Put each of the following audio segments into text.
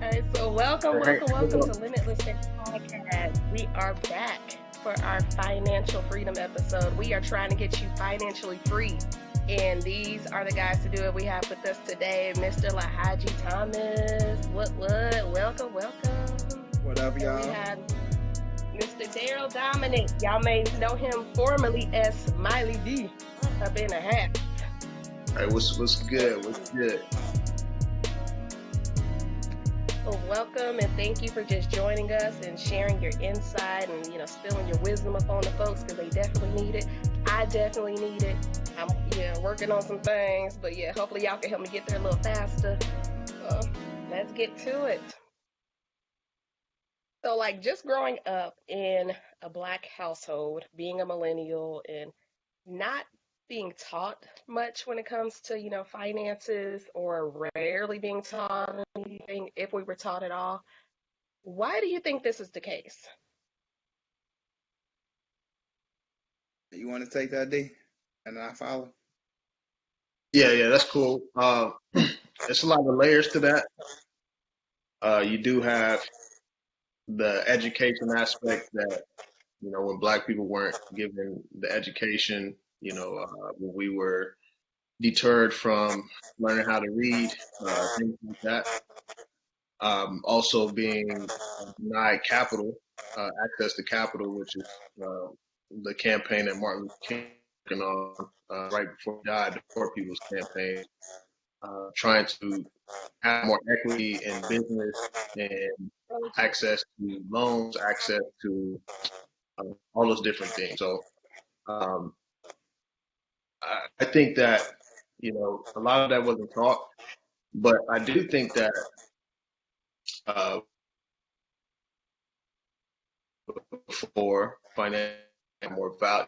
right, so welcome, Hey, welcome, welcome to Limitless.Faith podcast. We are back for our financial freedom episode. We are trying to get you financially free, and these are the guys to do it. We have with us today Mr. LaHaji Thomas. What? Welcome, welcome. what up, And we y'all? have Mr. Darrell Dominic. Y'all may know him formerly as Smiley D. Up in a hat. What's good? What's good? Well, welcome and thank you for just joining us and sharing your insight and spilling your wisdom upon the folks because they definitely need it. I definitely need it. I'm working on some things, but hopefully y'all can help me get there a little faster. So let's get to it. So like just growing up in a black household, being a millennial and not being taught much when it comes to, finances or rarely being taught anything if we were taught at all. Why do you think this is the case? You want to take that, D? And then I follow. Yeah, that's cool. It's a lot of layers to that. You do have the education aspect that, when black people weren't given the education, when we were deterred from learning how to read, things like that. Also being denied capital, access to capital, which is the campaign that Martin Luther King was working on right before he died, the Poor People's Campaign, trying to have more equity in business and access to loans, access to all those different things. So um, I think that a lot of that wasn't taught, but I do think that uh, for financial more value,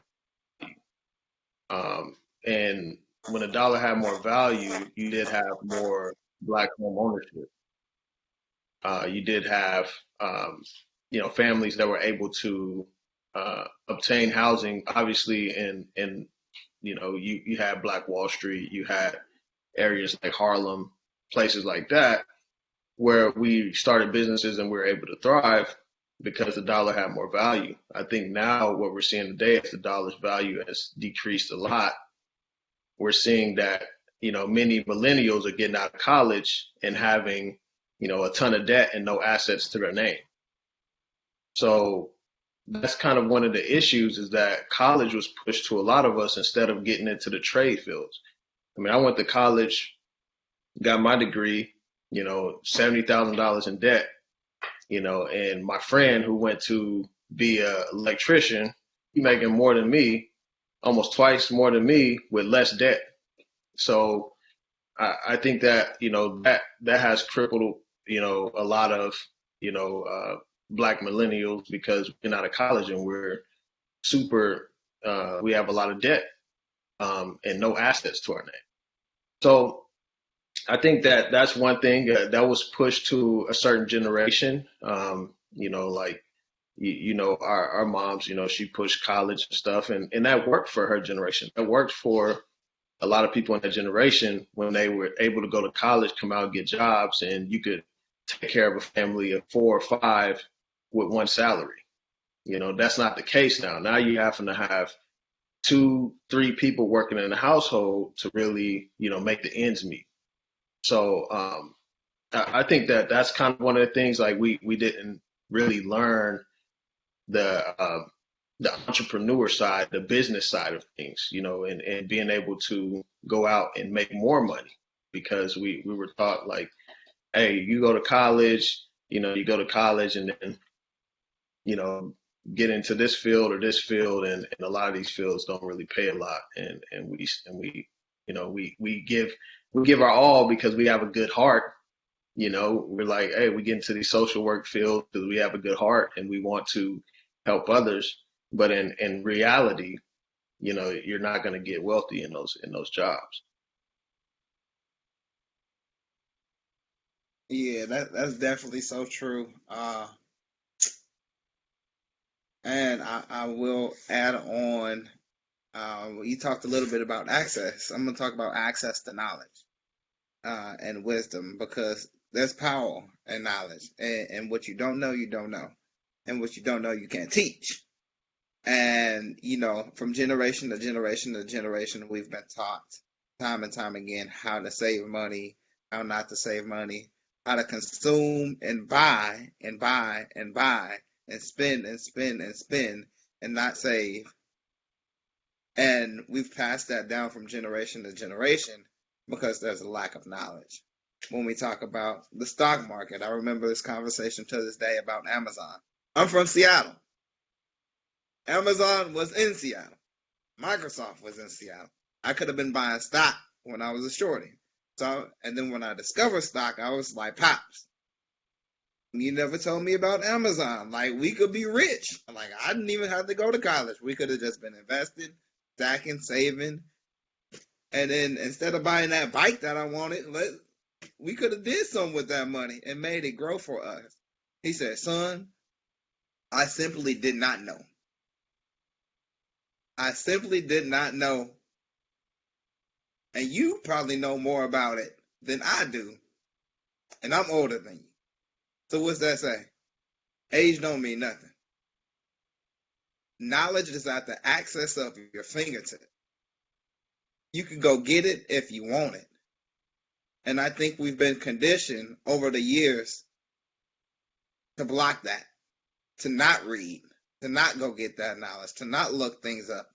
and when a dollar had more value, you did have more black home ownership. You did have families that were able to obtain housing. Obviously, in you had Black Wall Street, you had areas like Harlem, places like that, where we started businesses and we were able to thrive because the dollar had more value. I think now what we're seeing today is the dollar's value has decreased a lot. We're seeing that many millennials are getting out of college and having a ton of debt and no assets to their name. So that's kind of one of the issues is that college was pushed to a lot of us instead of getting into the trade fields. I mean, I went to college, got my degree, $70,000 in debt, and my friend who went to be an electrician, he making more than me, almost twice more than me with less debt. So I think that, that has crippled, a lot of, black millennials because we're out of college and we're super, we have a lot of debt, and no assets to our name. So I think that that's one thing that was pushed to a certain generation. Like, our moms, she pushed college and stuff and that worked for her generation. That worked for a lot of people in that generation when they were able to go to college, come out and get jobs, and you could take care of a family of 4 or 5 with one salary. That's not the case now. Now you happen to have 2, 3 people working in the household to really, make the ends meet. So I think that that's kind of one of the things like we didn't really learn the entrepreneur side, the business side of things, and being able to go out and make more money because we were taught like, hey, you go to college, you go to college and then, you know, get into this field or this field and a lot of these fields don't really pay a lot and we we give our all because we have a good heart. We're like, hey, we get into these social work fields because we have a good heart and we want to help others. But in reality, you're not going to get wealthy in those jobs. Yeah, that's definitely so true. And I will add on. You talked a little bit about access. I'm going to talk about access to knowledge and wisdom because there's power in knowledge, and what you don't know, you don't know, and what you don't know, you can't teach. And from generation to generation to generation, we've been taught time and time again how to save money, how not to save money, how to consume and buy and buy and buy and spend and spend and spend and not save. And we've passed that down from generation to generation because there's a lack of knowledge. When we talk about the stock market, I remember this conversation to this day about Amazon. I'm from Seattle. Amazon was in Seattle. Microsoft was in Seattle. I could have been buying stock when I was a shorty. And then when I discovered stock, I was like, Pops, you never told me about Amazon. Like, we could be rich. Like, I didn't even have to go to college. We could have just been investing, stacking, saving. And then instead of buying that bike that I wanted, we could have did something with that money and made it grow for us. He said, son, I simply did not know. I simply did not know. And you probably know more about it than I do. And I'm older than you. So what's that say? Age don't mean nothing. Knowledge is at the access of your fingertip. You can go get it if you want it. And I think we've been conditioned over the years to block that, to not read, to not go get that knowledge, to not look things up.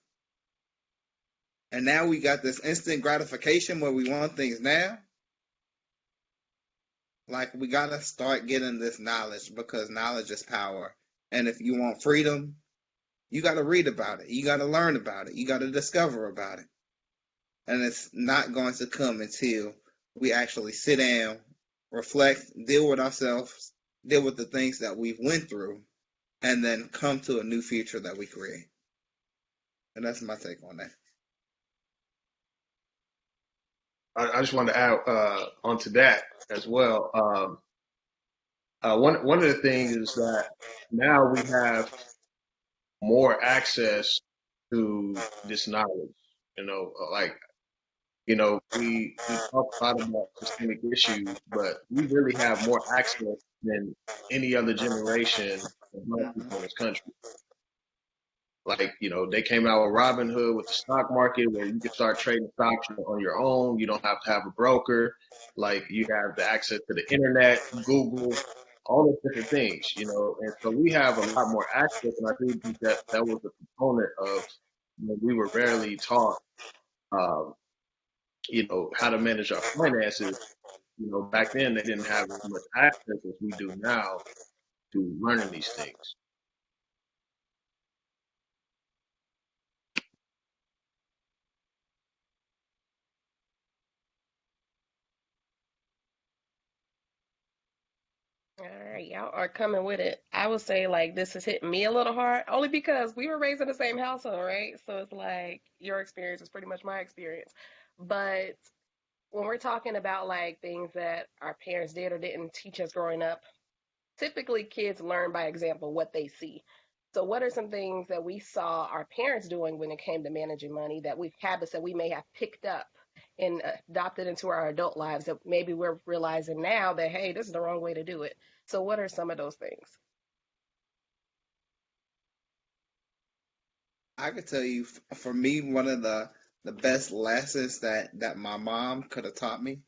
And now we got this instant gratification where we want things now. Like, we got to start getting this knowledge because knowledge is power. And if you want freedom, you got to read about it. You got to learn about it. You got to discover about it. And it's not going to come until we actually sit down, reflect, deal with ourselves, deal with the things that we've went through, and then come to a new future that we create. And that's my take on that. I just wanted to add onto that as well. One of the things is that now we have more access to this knowledge. We talk a lot about systemic issues, but we really have more access than any other generation of Black people in this country. They came out with Robinhood with the stock market where you can start trading stocks on your own. You don't have to have a broker. You have the access to the internet, Google, all those different things, and so we have a lot more access. And I think that was a component of, we were rarely taught, how to manage our finances. Back then they didn't have as much access as we do now to learning these things. All right, y'all are coming with it. I would say this is hitting me a little hard, only because we were raised in the same household, right? So it's like your experience is pretty much my experience. But when we're talking about things that our parents did or didn't teach us growing up, typically kids learn by example what they see. So what are some things that we saw our parents doing when it came to managing money, that we've habits that we may have picked up and adopted into our adult lives that maybe we're realizing now that, hey, this is the wrong way to do it. So what are some of those things? I could tell you, for me, one of the best lessons that my mom could have taught me,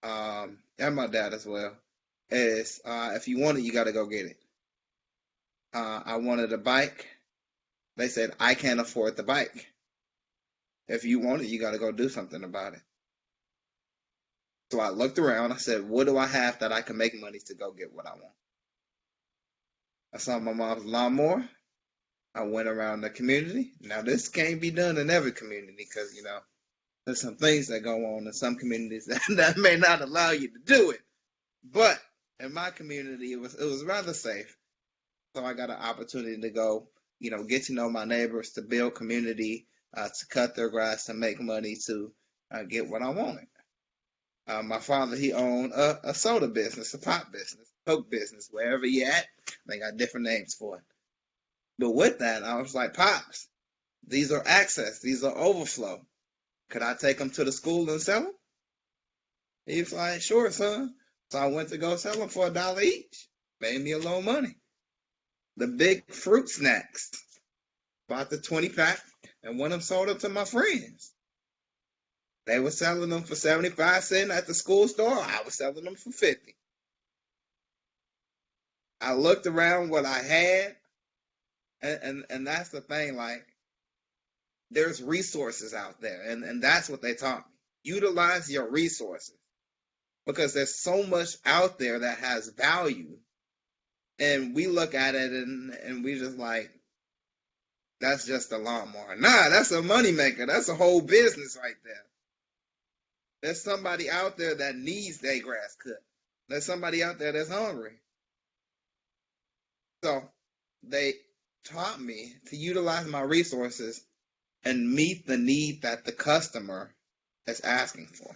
and my dad as well, is if you want it, you got to go get it. I wanted a bike. They said, I can't afford the bike. If you want it, you got to go do something about it. So I looked around. I said, what do I have that I can make money to go get what I want? I saw my mom's lawnmower. I went around the community. Now, this can't be done in every community because, there's some things that go on in some communities that may not allow you to do it. But in my community, it was rather safe. So I got an opportunity to go, get to know my neighbors, to build community, to cut their grass, to make money, to get what I wanted. My father, he owned a soda business, a pop business, Coke business, wherever you at. They got different names for it. But with that, I was like, Pops, these are access. These are overflow. Could I take them to the school and sell them? He was like, sure, son. So I went to go sell them for $1 each. Made me a little money. The big fruit snacks. Bought the 20-pack and went and sold them to my friends. They were selling them for 75 cents at the school store. I was selling them for 50. I looked around what I had, and that's the thing, like, there's resources out there, and that's what they taught me. Utilize your resources, because there's so much out there that has value, and we look at it and we just like, that's just a lawnmower. Nah, that's a moneymaker. That's a whole business right there. There's somebody out there that needs their grass cut. There's somebody out there that's hungry. So they taught me to utilize my resources and meet the need that the customer is asking for.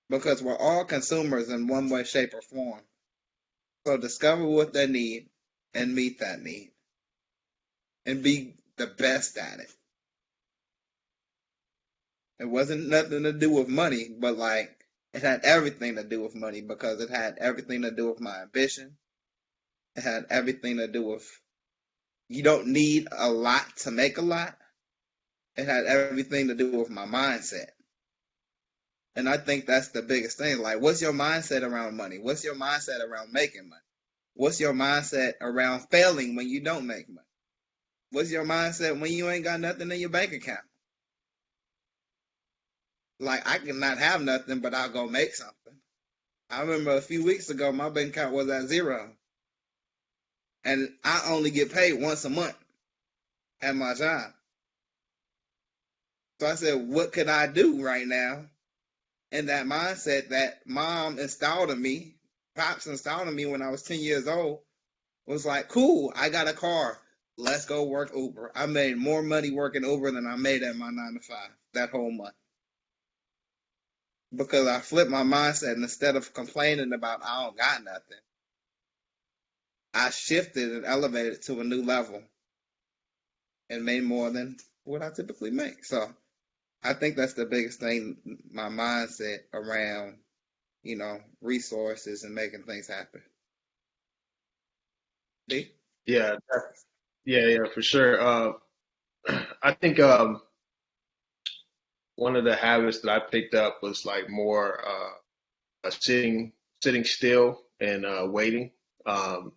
Because we're all consumers in one way, shape, or form. So discover what they need and meet that need. And be the best at it. It wasn't nothing to do with money, but like, it had everything to do with money, because it had everything to do with my ambition. It had everything to do with, you don't need a lot to make a lot. It had everything to do with my mindset. And I think that's the biggest thing. Like, what's your mindset around money? What's your mindset around making money? What's your mindset around failing when you don't make money? What's your mindset when you ain't got nothing in your bank account? Like, I cannot have nothing, but I'll go make something. I remember a few weeks ago, my bank account was at zero. And I only get paid once a month at my job. So I said, what could I do right now? And that mindset that mom installed in me, pops installed in me when I was 10 years old, was like, cool, I got a car. Let's go work Uber. I made more money working Uber than I made at my 9 to 5 that whole month. Because I flipped my mindset, and instead of complaining about I don't got nothing, I shifted and elevated it to a new level and made more than what I typically make. So I think that's the biggest thing, my mindset around, resources and making things happen. D? Yeah, yeah, for sure. I think one of the habits that I picked up was like more sitting still and waiting. And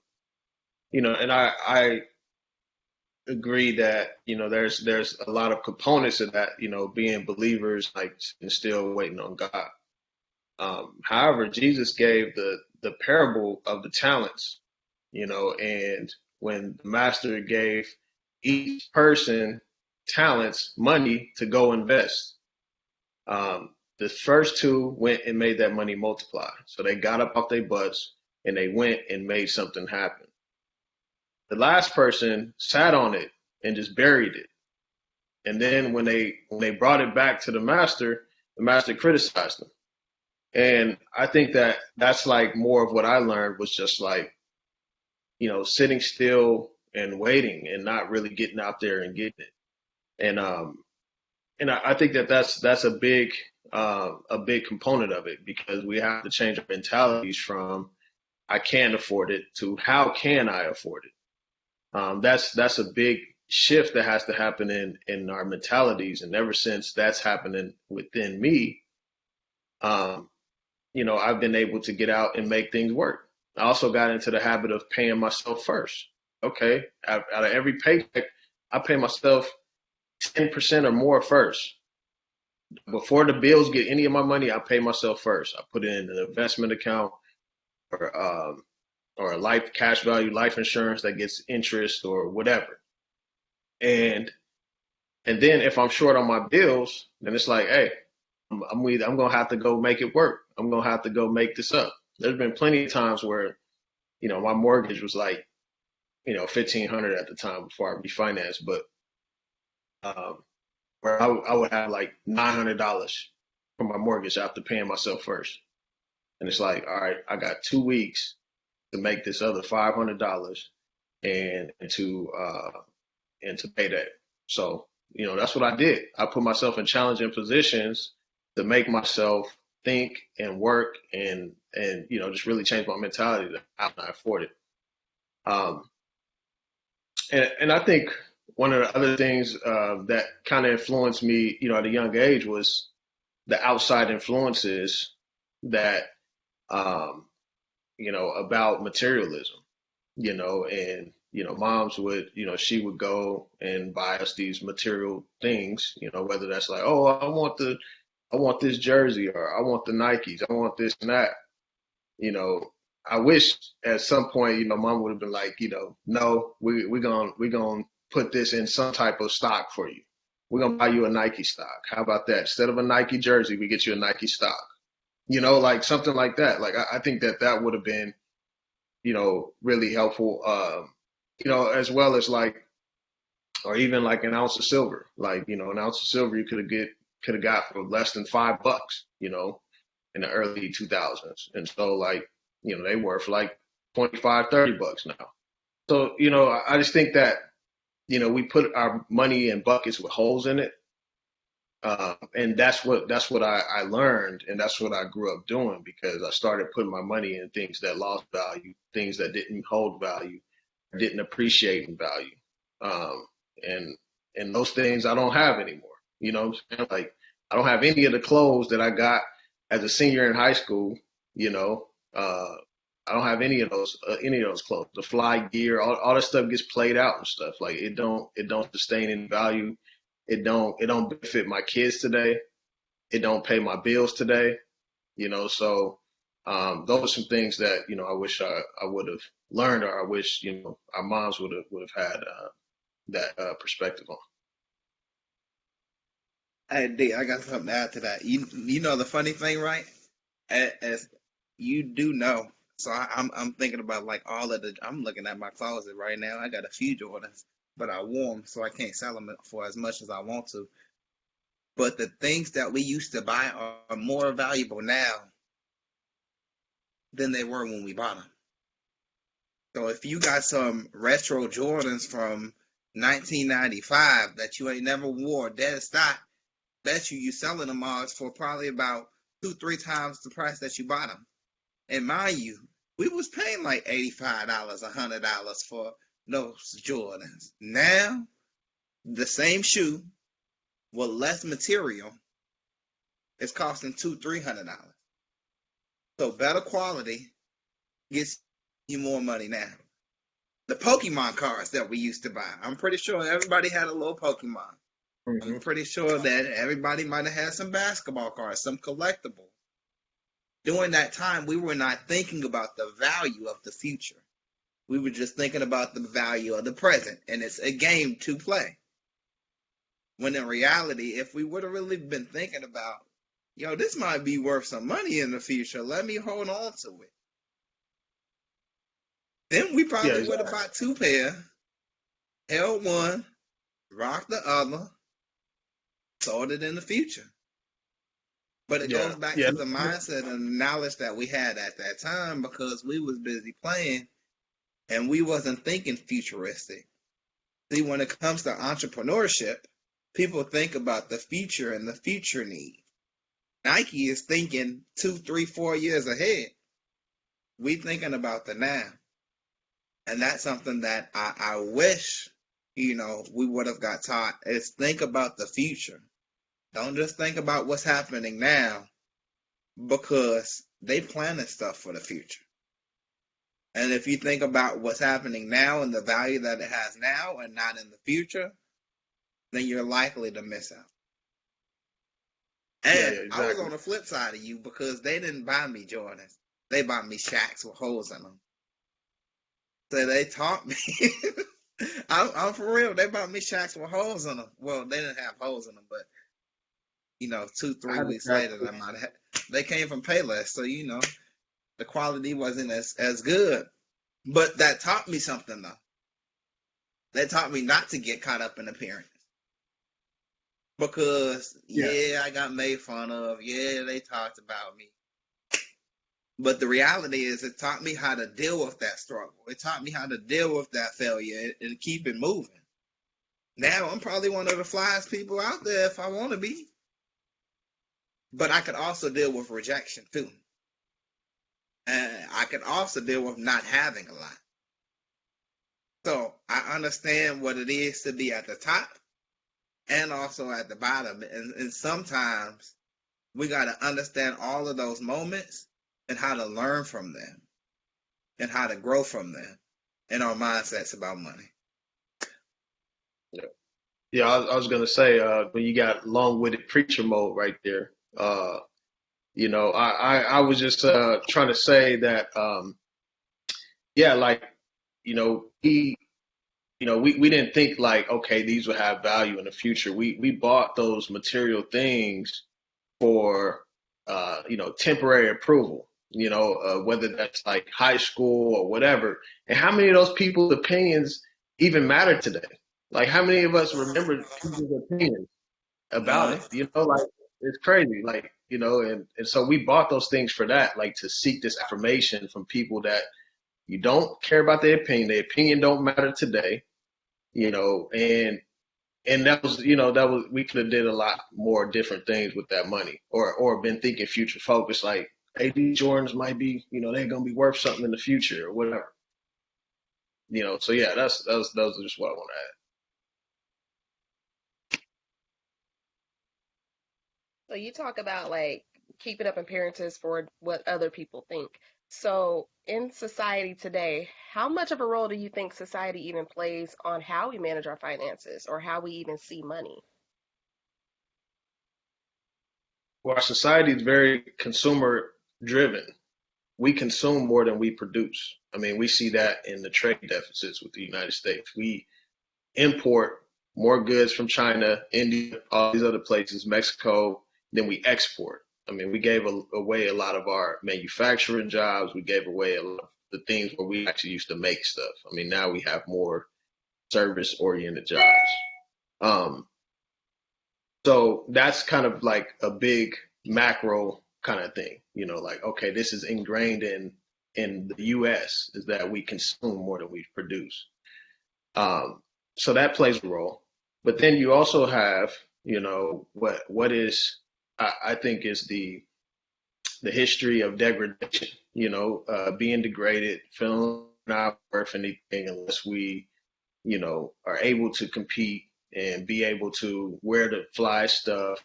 I agree that there's a lot of components of that. Being believers, like and still waiting on God. However, Jesus gave the parable of the talents. And when the master gave each person talents, money to go invest. The first two went and made that money multiply. So they got up off their butts and they went and made something happen. The last person sat on it and just buried it. And then when they brought it back to the master criticized them. And I think that's like more of what I learned was just like, sitting still and waiting and not really getting out there and getting it. And I think that's a big component of it, because we have to change our mentalities from I can't afford it to how can I afford it. That's a big shift that has to happen in our mentalities. And ever since that's happening within me, I've been able to get out and make things work. I also got into the habit of paying myself first. Okay, out of every paycheck, I pay myself 10% or more first. Before the bills get any of my money, I pay myself first. I put it in an investment account or a life cash value life insurance that gets interest or whatever. And then if I'm short on my bills, then it's like, hey, I'm gonna have to go make it work. I'm gonna have to go make this up. There's been plenty of times where, my mortgage was like, $1,500 at the time before I refinanced, but where I would have like $900 for my mortgage after paying myself first. And it's like, all right, I got 2 weeks to make this other $500 and to pay that. So, that's what I did. I put myself in challenging positions to make myself think and work and and just really changed my mentality that how can I afford it. Um, and I think one of the other things that kind of influenced me, at a young age was the outside influences that um, about materialism, and moms would, she would go and buy us these material things, whether that's like, oh, I want this jersey, or I want the Nikes, I want this and that. You know, I wish at some point, mom would have been like, no, we gonna put this in some type of stock for you. We're gonna buy you a Nike stock. How about that? Instead of a Nike jersey, we get you a Nike stock. Like something like that. Like I think that would have been, really helpful. As well as like, or even like an ounce of silver. Like, an ounce of silver you could have got for less than $5, in the early 2000s. And so like, they worth like 25, $30 now. So, I just think that, we put our money in buckets with holes in it. And that's what I learned, and that's what I grew up doing, because I started putting my money in things that lost value, things that didn't hold value, didn't appreciate in value. Um, and those things I don't have anymore. You know what I'm saying? Like I don't have any of the clothes that I got as a senior in high school. You know, uh, I don't have any of those clothes. The fly gear, all that stuff gets played out and stuff. Like it don't sustain any value. It don't benefit my kids today. It don't pay my bills today. So those are some things that I wish I would have learned, or I wish our moms would have had that perspective on. Hey, D, I got something to add to that. You know the funny thing, right? As you do know, so I'm thinking about like all of the. I'm looking at my closet right now. I got a few Jordans, but I wore them, so I can't sell them for as much as I want to. But the things that we used to buy are more valuable now than they were when we bought them. So if you got some retro Jordans from 1995 that you ain't never wore, dead stock, bet you selling them all for probably about 2-3 times the price that you bought them. And mind you, we was paying like $85, $100 for those Jordans. Now, the same shoe with less material is costing $200-$300. So better quality gets you more money now. The Pokemon cards that we used to buy, I'm pretty sure everybody had a little Pokemon. I'm pretty sure that everybody might have had some basketball cards, some collectible. During that time, we were not thinking about the value of the future. We were just thinking about the value of the present, and it's a game to play. When in reality, if we would have really been thinking about, this might be worth some money in the future, let me hold on to it. Then we probably would have bought 2 pair, held one, rocked the other, sold it in the future. But it goes back to the mindset and the knowledge that we had at that time, because we was busy playing and we wasn't thinking futuristic. See, when it comes to entrepreneurship, people think about the future and the future need. Nike is thinking 2, 3, 4 years ahead. We thinking about the now. And that's something that I wish, we would have got taught, is think about the future. Don't just think about what's happening now, because they planning stuff for the future. And if you think about what's happening now and the value that it has now and not in the future, then you're likely to miss out. And exactly. I was on the flip side of you, because they didn't buy me Jordans. They bought me Shaqs with holes in them. So they taught me. I'm for real. They bought me Shaqs with holes in them. Well, they didn't have holes in them, but 2-3 weeks later, they came from Payless, so the quality wasn't as good. But that taught me something, though. That taught me not to get caught up in appearance. Because I got made fun of. Yeah, they talked about me. But the reality is, it taught me how to deal with that struggle. It taught me how to deal with that failure and keep it moving. Now I'm probably one of the flyest people out there if I want to be. But I could also deal with rejection too. And I can also deal with not having a lot. So I understand what it is to be at the top and also at the bottom. And sometimes we got to understand all of those moments and how to learn from them and how to grow from them in our mindsets about money. Yeah, I was gonna say, when you got long-winded preacher mode right there, I was just trying to say that, yeah, like, you know, we, we didn't think like, okay, these would have value in the future. We bought those material things for, temporary approval. Whether that's like high school or whatever. And how many of those people's opinions even matter today? Like, how many of us remember people's opinions about Uh-huh. it? Like, it's crazy. Like, and so we bought those things for that, like to seek this affirmation from people that you don't care about their opinion. Their opinion don't matter today, and that was we could have did a lot more different things with that money, or been thinking future focused, like, hey, these Jordans might be, they're gonna be worth something in the future or whatever. So yeah, that's just what I want to So you talk about like keeping up appearances for what other people think. So in society today, how much of a role do you think society even plays on how we manage our finances or how we even see money? Well, our society is very consumer driven. We consume more than we produce. I mean, we see that in the trade deficits with the United States. We import more goods from China, India, all these other places, Mexico, than we export. I mean, we gave away a lot of our manufacturing jobs. We gave away a lot of the things where we actually used to make stuff. I mean, now we have more service oriented jobs. Um, so that's kind of like a big macro kind of thing, like, okay, this is ingrained in the US, is that we consume more than we produce. So that plays a role. But then you also have, what is, I think, is the history of degradation, being degraded, feeling not worth anything unless we, are able to compete and be able to wear the fly stuff,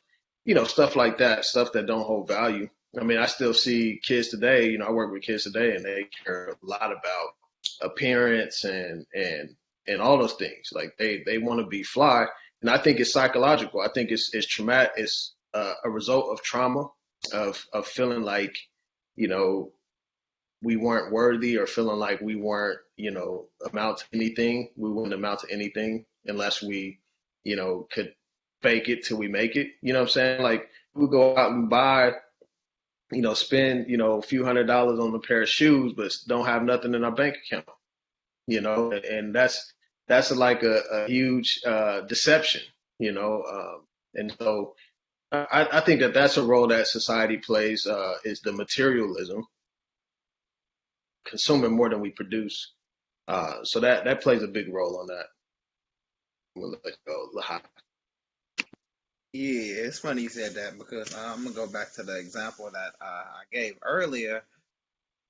stuff like that, stuff that don't hold value. I mean, I still see kids today, I work with kids today, and they care a lot about appearance and all those things. Like, they want to be fly. And I think it's psychological. I think it's traumatic. It's a result of trauma, of feeling like, you know, we weren't worthy, or feeling like we weren't, amount to anything. We wouldn't amount to anything unless we, could fake it till we make it. You know what I'm saying? Like, we go out and buy, spend, a few $100s on a pair of shoes, but don't have nothing in our bank account, and that's like a huge deception, and so I think that that's a role that society plays, is the materialism, consuming more than we produce. So that plays a big role on that. We'll let go, LaHaji. Yeah, it's funny you said that because I'm gonna go back to the example that I gave earlier,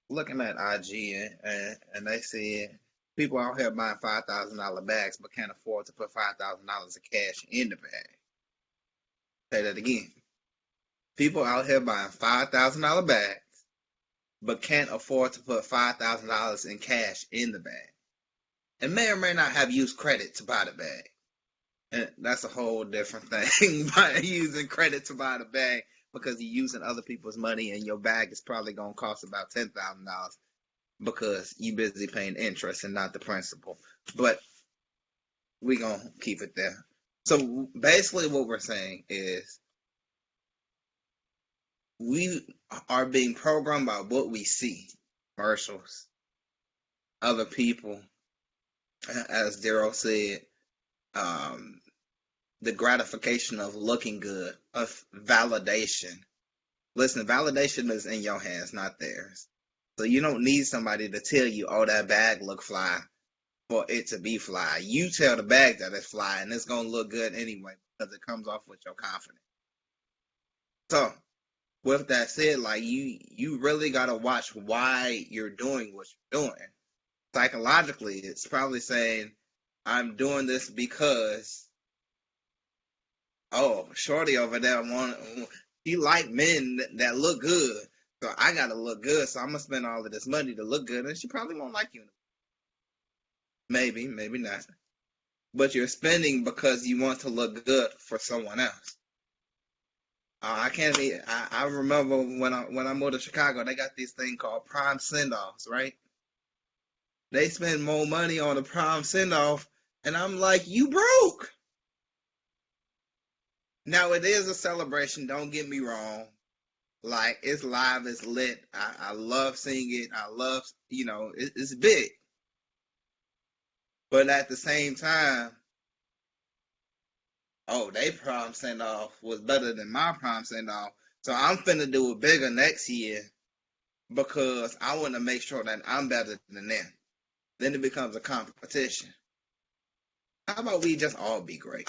looking at IG and they said people out here buying $5,000 bags but can't afford to put $5,000 of cash in the bag. Say that again. People out here buying $5,000 bags but can't afford to put $5,000 in cash in the bag, and may or may not have used credit to buy the bag. And that's a whole different thing by using credit to buy the bag, because you're using other people's money and your bag is probably gonna cost about $10,000 because you busy paying interest and not the principal. But we gonna keep it there. So basically what we're saying is we are being programmed by what we see. Commercials, other people, as Darrell said, um, the gratification of looking good, of validation. Listen, validation is in your hands, not theirs. So you don't need somebody to tell you, oh, that bag look fly, for it to be fly. You tell the bag that it's fly, and it's gonna look good anyway because it comes off with your confidence. So with that said, like you really gotta watch why you're doing what you're doing. Psychologically, it's probably saying, I'm doing this because, oh, shorty over there he like men that look good. So I gotta look good, so I'm gonna spend all of this money to look good, and she probably won't like you. Maybe, maybe not. But you're spending because you want to look good for someone else. I can't. I remember when I moved to Chicago, they got this thing called prime send-offs, right? They spend more money on a prom send-off, and I'm like, you broke. Now it is a celebration. Don't get me wrong. Like, it's live, it's lit. I love seeing it. I love, it's big. But at the same time, oh, they prom send off was better than my prom send off. So I'm finna do it bigger next year because I want to make sure that I'm better than them. Then it becomes a competition. How about we just all be great?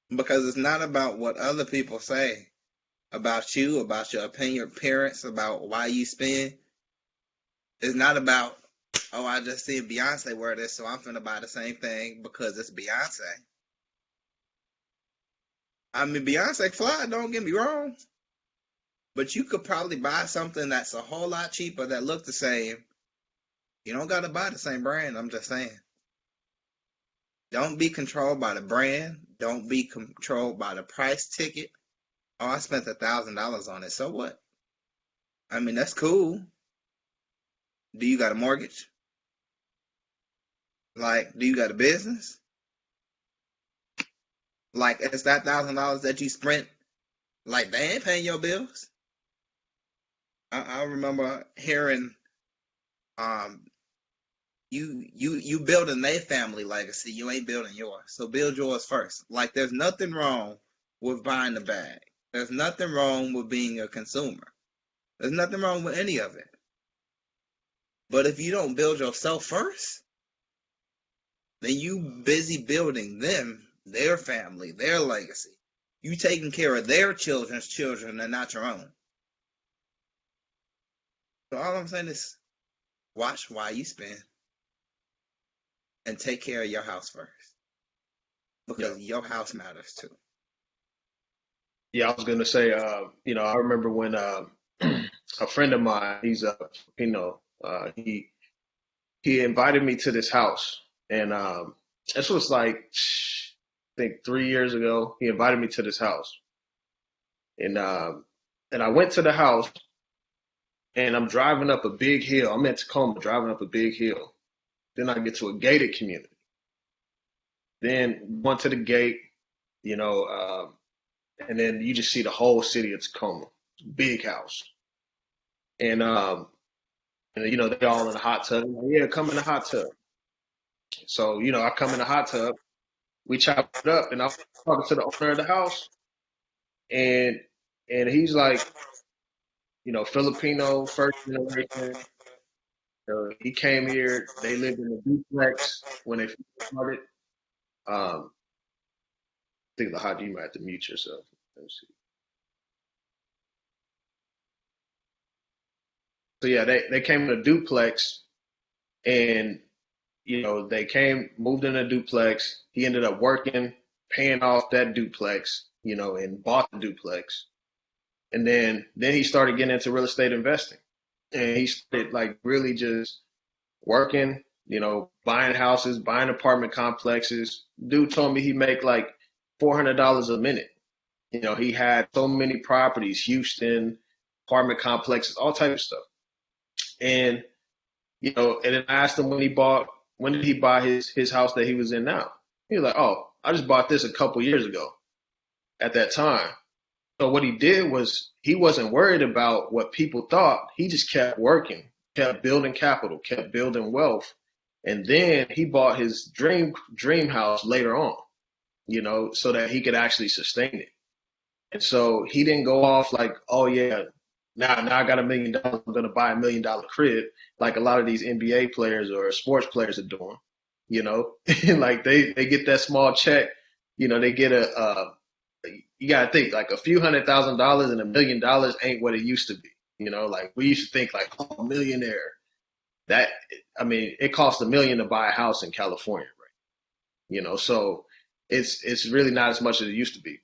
Because it's not about what other people say about you, about your opinion, parents, about why you spend. It's not about, oh, I just seen Beyonce wear this, so I'm finna buy the same thing because it's Beyonce. I mean, Beyonce fly, don't get me wrong. But you could probably buy something that's a whole lot cheaper that look the same. You don't gotta buy the same brand, I'm just saying. Don't be controlled by the brand. Don't be controlled by the price ticket. Oh, I spent $1,000 on it, so what? I mean, that's cool. Do you got a mortgage? Like, do you got a business? Like, it's that $1,000 that you spent. Like, they ain't paying your bills. I remember hearing, um, you building their family legacy. You ain't building yours. So build yours first. Like, there's nothing wrong with buying the bag. There's nothing wrong with being a consumer. There's nothing wrong with any of it. But if you don't build yourself first, then you busy building them, their family, their legacy. You taking care of their children's children and not your own. So all I'm saying is watch why you spend and take care of your house first. Because your house matters too. Yeah, I was gonna say, I remember when a friend of mine, he's a Filipino, he invited me to this house, and this was like I think 3 years ago. He invited me to this house, and I went to the house, and I'm driving up a big hill. I'm in Tacoma, driving up a big hill. Then I get to a gated community. Then went to the gate, you know, and then you just see the whole city of Tacoma, big house, and they all in the hot tub. Like, yeah, come in the hot tub. So I come in the hot tub. We chop it up, and I'm talking to the owner of the house, and he's like, Filipino, first generation. He came here. They lived in a duplex when they first started. I think LaHaji, you might have to mute yourself. Let me see. So yeah, they came in a duplex, and they moved in a duplex. He ended up working, paying off that duplex, and bought the duplex. And then he started getting into real estate investing. And he started like really just working, buying houses, buying apartment complexes. Dude told me he make like $400 a minute. He had so many properties, Houston, apartment complexes, all type of stuff. And and then I asked him when did he buy his house that he was in now? He was like, oh, I just bought this a couple years ago at that time. So what he did was he wasn't worried about what people thought. He just kept working, kept building capital, kept building wealth. And then he bought his dream house later on, so that he could actually sustain it. And so he didn't go off like, oh yeah, now I got $1 million, I'm gonna buy $1 million crib, like a lot of these NBA players or sports players are doing, like they get that small check, they get you got to think like a few $100,000 and $1 million ain't what it used to be. Like we used to think like, oh, millionaire. That, I mean, it costs $1 million to buy a house in California, right? So it's really not as much as it used to be.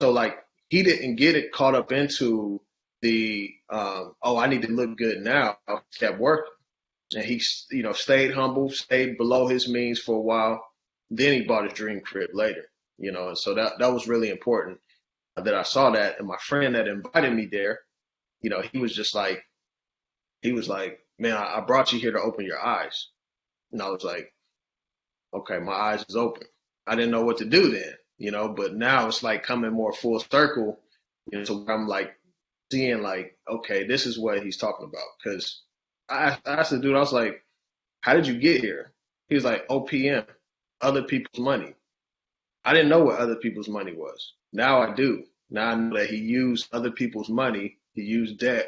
So like he didn't get it caught up into the oh, I need to look good now. He kept working, and he stayed humble, stayed below his means for a while. Then he bought his dream crib later. And so that was really important that I saw that. And my friend that invited me there, he was just like, man, I brought you here to open your eyes. And I was like, okay, my eyes is open. I didn't know what to do then, but now it's like coming more full circle, so I'm like seeing like, okay, this is what he's talking about. Because I asked the dude, I was like, how did you get here? He was like, OPM, other people's money. I didn't know what other people's money was. Now I do. Now I know that he used other people's money. He used debt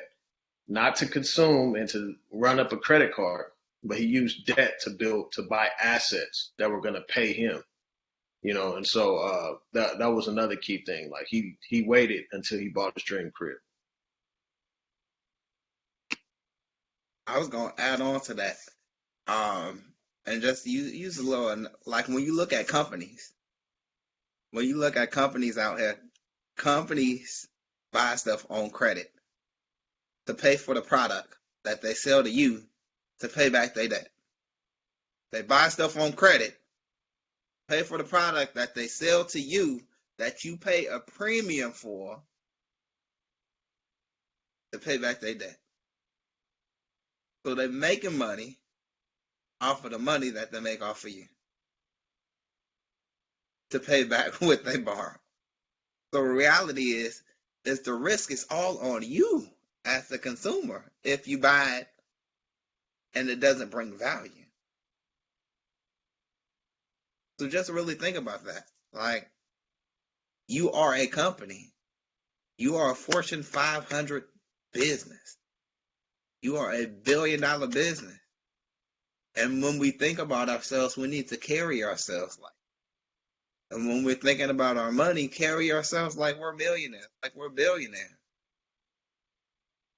not to consume and to run up a credit card, but he used debt to buy assets that were going to pay him. And so that was another key thing. Like he waited until he bought his dream crib. I was gonna add on to that, and just use a little, like when you look at companies out here, companies buy stuff on credit to pay for the product that they sell to you to pay back their debt. They buy stuff on credit, pay for the product that they sell to you that you pay a premium for to pay back their debt. So they're making money off of the money that they make off of you to pay back what they borrow. So the reality is the risk is all on you as the consumer if you buy it and it doesn't bring value. So just really think about that. Like, you are a company. You are a Fortune 500 business. You are a $1 billion business. And when we think about ourselves, we need to carry ourselves like. And when we're thinking about our money, carry ourselves like we're millionaires, like we're billionaires.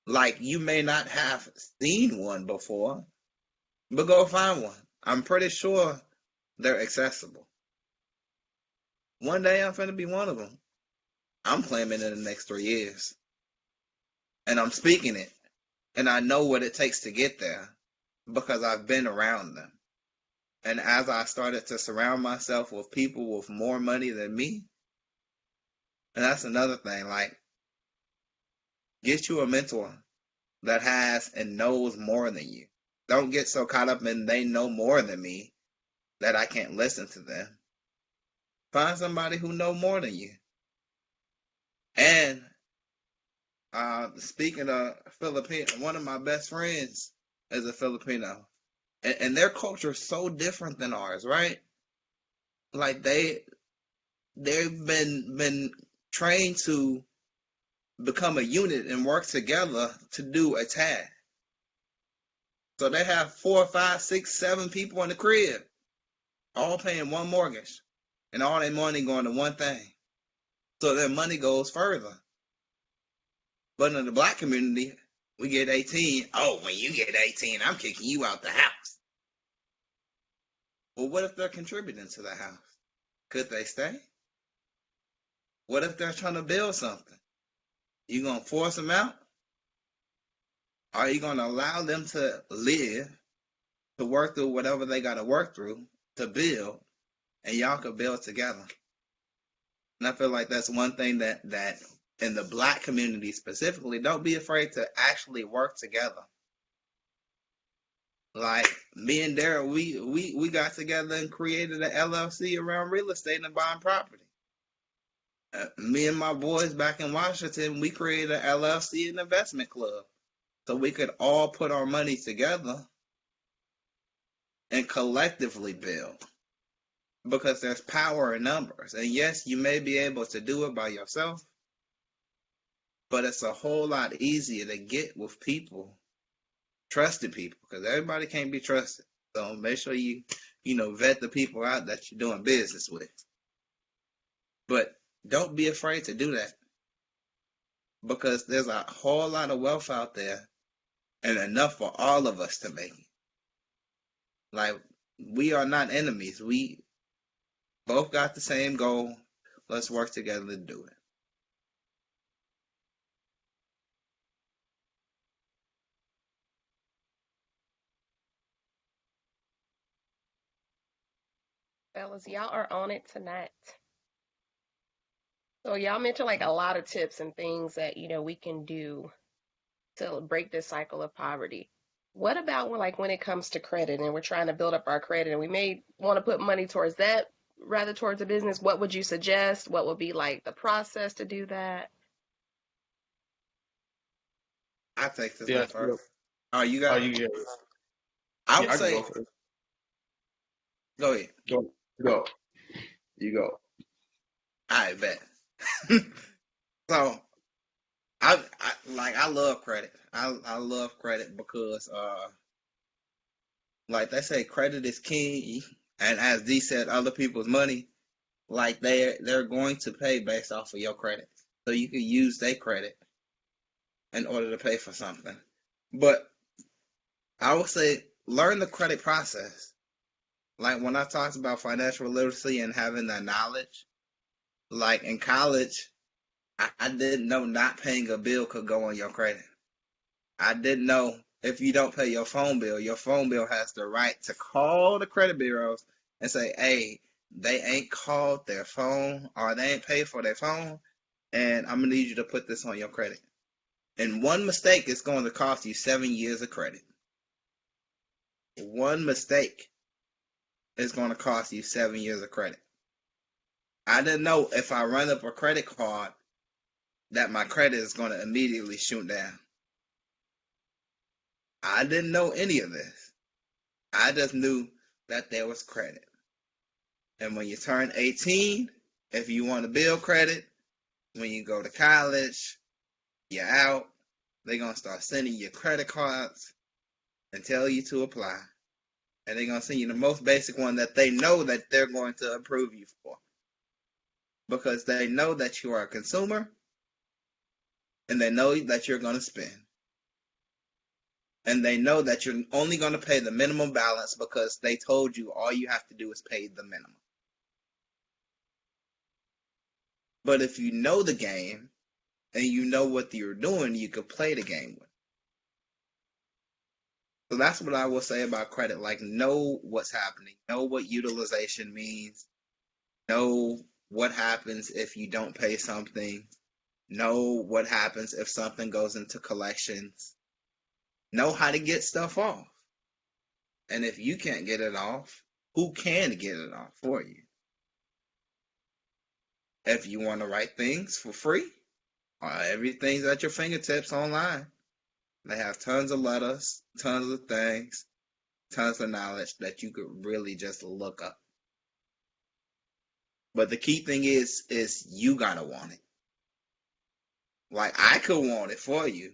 Like, you may not have seen one before, but go find one. I'm pretty sure they're accessible. One day I'm finna be one of them. I'm claiming in the next 3 years. And I'm speaking it. And I know what it takes to get there because I've been around them. And as I started to surround myself with people with more money than me, and that's another thing, like, get you a mentor that has and knows more than you. Don't get so caught up in they know more than me that I can't listen to them. Find somebody who know more than you. And speaking of Filipino, one of my best friends is a Filipino. And their culture is so different than ours, right? Like they've been trained to become a unit and work together to do a task. So they have 4, 5, 6, 7 people in the crib, all paying one mortgage, and all their money going to one thing. So their money goes further. But in the black community, we get 18. Oh, when you get 18, I'm kicking you out the house. Well, what if they're contributing to the house? Could they stay? What if they're trying to build something? You gonna force them out? Are you gonna allow them to live, to work through whatever they gotta work through to build, and y'all could build together? And I feel like that's one thing that in the black community specifically, don't be afraid to actually work together. Like me and Darrell, we got together and created an LLC around real estate and buying property. Me and my boys back in Washington, we created an LLC and investment club so we could all put our money together and collectively build. Because there's power in numbers. And yes, you may be able to do it by yourself, but it's a whole lot easier to get with people, trusted people, because everybody can't be trusted. So make sure you vet the people out that you're doing business with. But Don't be afraid to do that, because there's a whole lot of wealth out there and enough for all of us to make it. Like, we are not enemies. We both got the same goal. Let's work together to do it. Fellas, y'all are on it tonight. So y'all mentioned like a lot of tips and things that, we can do to break this cycle of poverty. What about when it comes to credit and we're trying to build up our credit and we may want to put money towards that rather towards a business? What would you suggest? What would be like the process to do that? I take this one Yeah, first. Oh, you got oh, it? you, yeah, I yeah, would I can say, go for it. go ahead. Go, you go. I bet. So I love credit. I love credit because like they say, credit is king, and as D said, other people's money, like they're going to pay based off of your credit, so you can use their credit in order to pay for something. But I would say learn the credit process. Like when I talked about financial literacy and having that knowledge, like in college, I didn't know not paying a bill could go on your credit. I didn't know if you don't pay your phone bill has the right to call the credit bureaus and say, hey, they ain't called their phone or they ain't paid for their phone, and I'm gonna need you to put this on your credit. And one mistake is going to cost you 7 years of credit. One mistake is going to cost you 7 years of credit. I didn't know if I run up a credit card that my credit is going to immediately shoot down. I didn't know any of this. I just knew that there was credit. And when you turn 18, if you want to build credit, when you go to college, you're out, they're going to start sending you credit cards and tell you to apply. And they're going to send you the most basic one that they know that they're going to approve you for. Because they know that you are a consumer and they know that you're going to spend. And they know that you're only going to pay the minimum balance because they told you all you have to do is pay the minimum. But if you know the game and you know what you're doing, you could play the game with. So that's what I will say about credit. Like, know what's happening. Know what utilization means. Know what happens if you don't pay something. Know what happens if something goes into collections. Know how to get stuff off. And if you can't get it off, who can get it off for you? If you want to write things for free, everything's at your fingertips online. They have tons of letters, tons of things, tons of knowledge that you could really just look up. But the key thing is you gotta want it. Like, I could want it for you,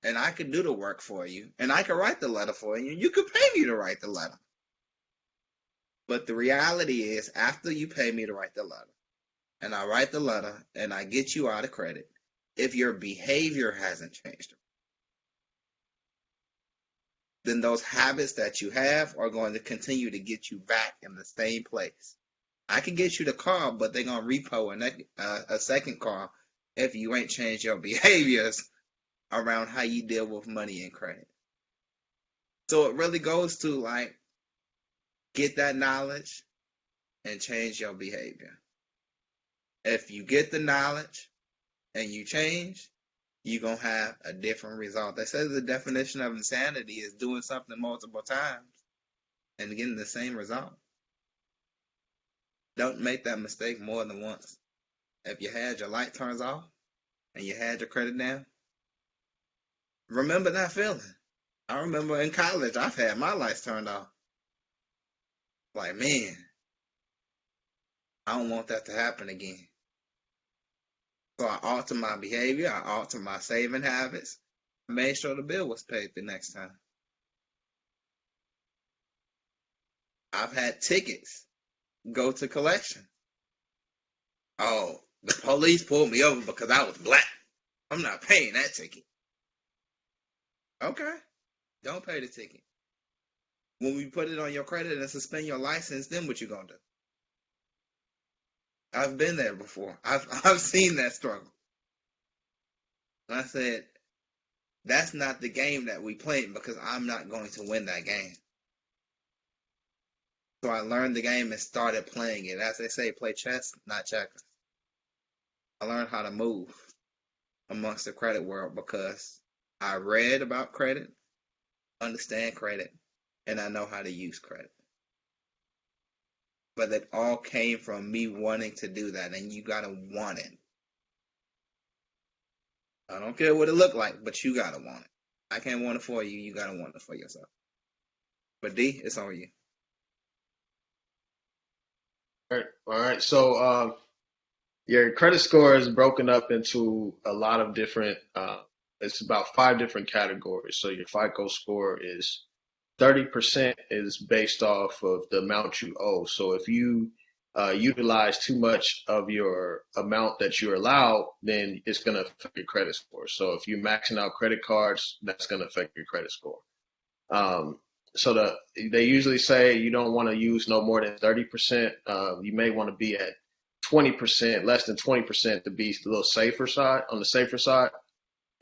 and I could do the work for you, and I could write the letter for you, and you could pay me to write the letter. But the reality is, after you pay me to write the letter, and I write the letter, and I get you out of credit, if your behavior hasn't changed, then those habits that you have are going to continue to get you back in the same place. I can get you the car, but they're going to repo a second car if you ain't changed your behaviors around how you deal with money and credit. So it really goes to, like, get that knowledge and change your behavior. If you get the knowledge and you change, you're going to have a different result. They say the definition of insanity is doing something multiple times and getting the same result. Don't make that mistake more than once. If you had your light turns off and you had your credit down, remember that feeling. I remember in college, I've had my lights turned off. Like, man, I don't want that to happen again. So I altered my behavior. I altered my saving habits. I made sure the bill was paid the next time. I've had tickets go to collection. Oh, The police pulled me over because I was black. I'm not paying that ticket. Okay, don't pay the ticket. When we put it on your credit and suspend your license, then what you gonna do? I've been there before. I've seen that struggle. And I said, that's not the game that we playing because I'm not going to win that game. So I learned the game and started playing it. As they say, play chess, not checkers. I learned how to move amongst the credit world because I read about credit, understand credit, and I know how to use credit. But it all came from me wanting to do that, and you gotta want it. I don't care what it look like, but you gotta want it. I can't want it for you. You gotta want it for yourself. But D, it's on you. All right. So your credit score is broken up into a lot of different. It's about 5 different categories. So your FICO score is 30% is based off of the amount you owe. So if you utilize too much of your amount that you're allowed, then it's going to affect your credit score. So if you're maxing out credit cards, that's going to affect your credit score. So they usually say you don't want to use no more than 30%. You may want to be at 20%, less than 20% to be a little safer side, on the safer side.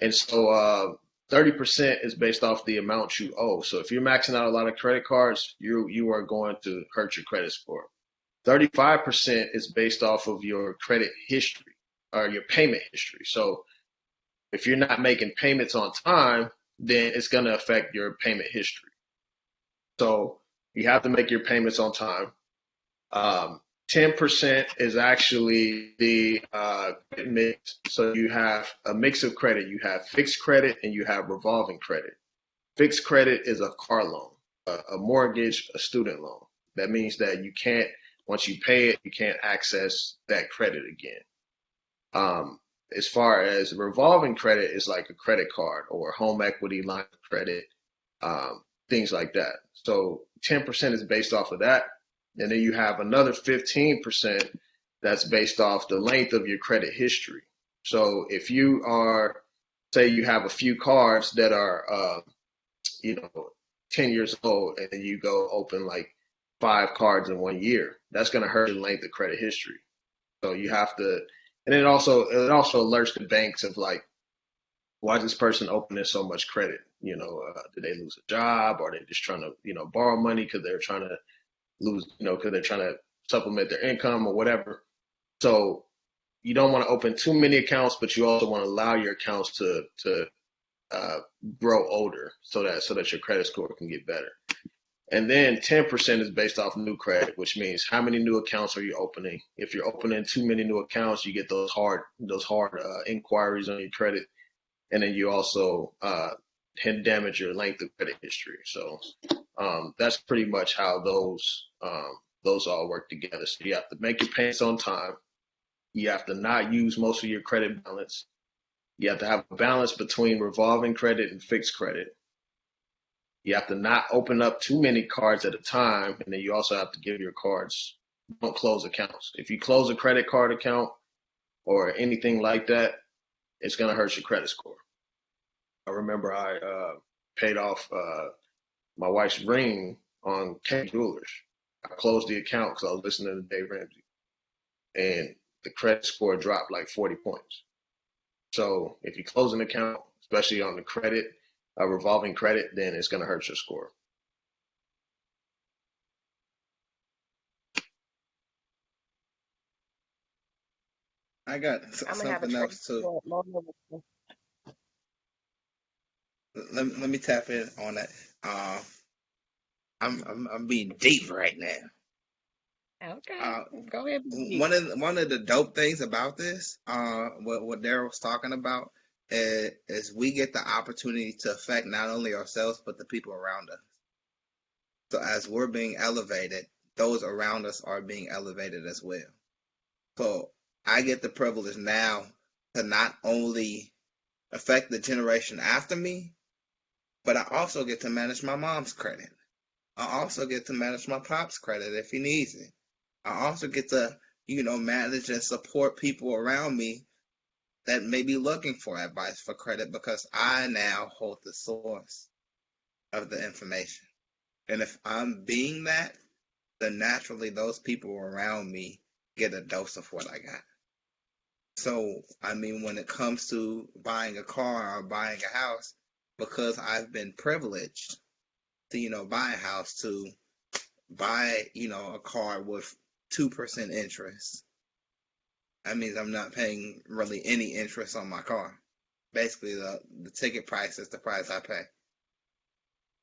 And so 30% is based off the amount you owe. So if you're maxing out a lot of credit cards, you are going to hurt your credit score. 35% is based off of your credit history or your payment history. So if you're not making payments on time, then it's going to affect your payment history. So you have to make your payments on time. 10% is actually the mix. So you have a mix of credit. You have fixed credit and you have revolving credit. Fixed credit is a car loan, a mortgage, a student loan. That means that you can't, once you pay it, you can't access that credit again. As far as revolving credit is like a credit card or home equity line of credit, things like that. So 10% is based off of that. And then you have another 15% that's based off the length of your credit history. So if you are, say you have a few cards that are, 10 years old and then you go open like 5 cards in 1 year, that's going to hurt the length of credit history. So you have to, and it also alerts the banks of like, why is this person opening so much credit? Did they lose a job or they just trying to, borrow money because they're trying to lose, because they're trying to supplement their income or whatever. So you don't want to open too many accounts, but you also want to allow your accounts to grow older so that your credit score can get better. And then 10% is based off new credit, which means how many new accounts are you opening? If you're opening too many new accounts, you get those hard inquiries on your credit, and then you also can damage your length of credit history. So that's pretty much how those all work together. So you have to make your payments on time. You have to not use most of your credit balance. You have to have a balance between revolving credit and fixed credit. You have to not open up too many cards at a time, and then you also have to give your cards, don't close accounts. If you close a credit card account or anything like that, it's going to hurt your credit score. I remember I paid off my wife's ring on K Jewelers. I closed the account because I was listening to Dave Ramsey, and the credit score dropped like 40 points. So if you close an account, especially on the credit, revolving credit, then it's going to hurt your score. I got I'm gonna have a something else too. Let me tap in on that. I'm being deep right now. Okay, go ahead. One of the dope things about this, what Darrell was talking about, is we get the opportunity to affect not only ourselves but the people around us. So as we're being elevated, those around us are being elevated as well. So I get the privilege now to not only affect the generation after me, but I also get to manage my mom's credit. I also get to manage my pop's credit if he needs it. I also get to manage and support people around me that may be looking for advice for credit because I now hold the source of the information. And if I'm being that, then naturally those people around me get a dose of what I got. So, when it comes to buying a car or buying a house, because I've been privileged to, buy a house, to buy, a car with 2% interest, that means I'm not paying really any interest on my car. Basically, the ticket price is the price I pay.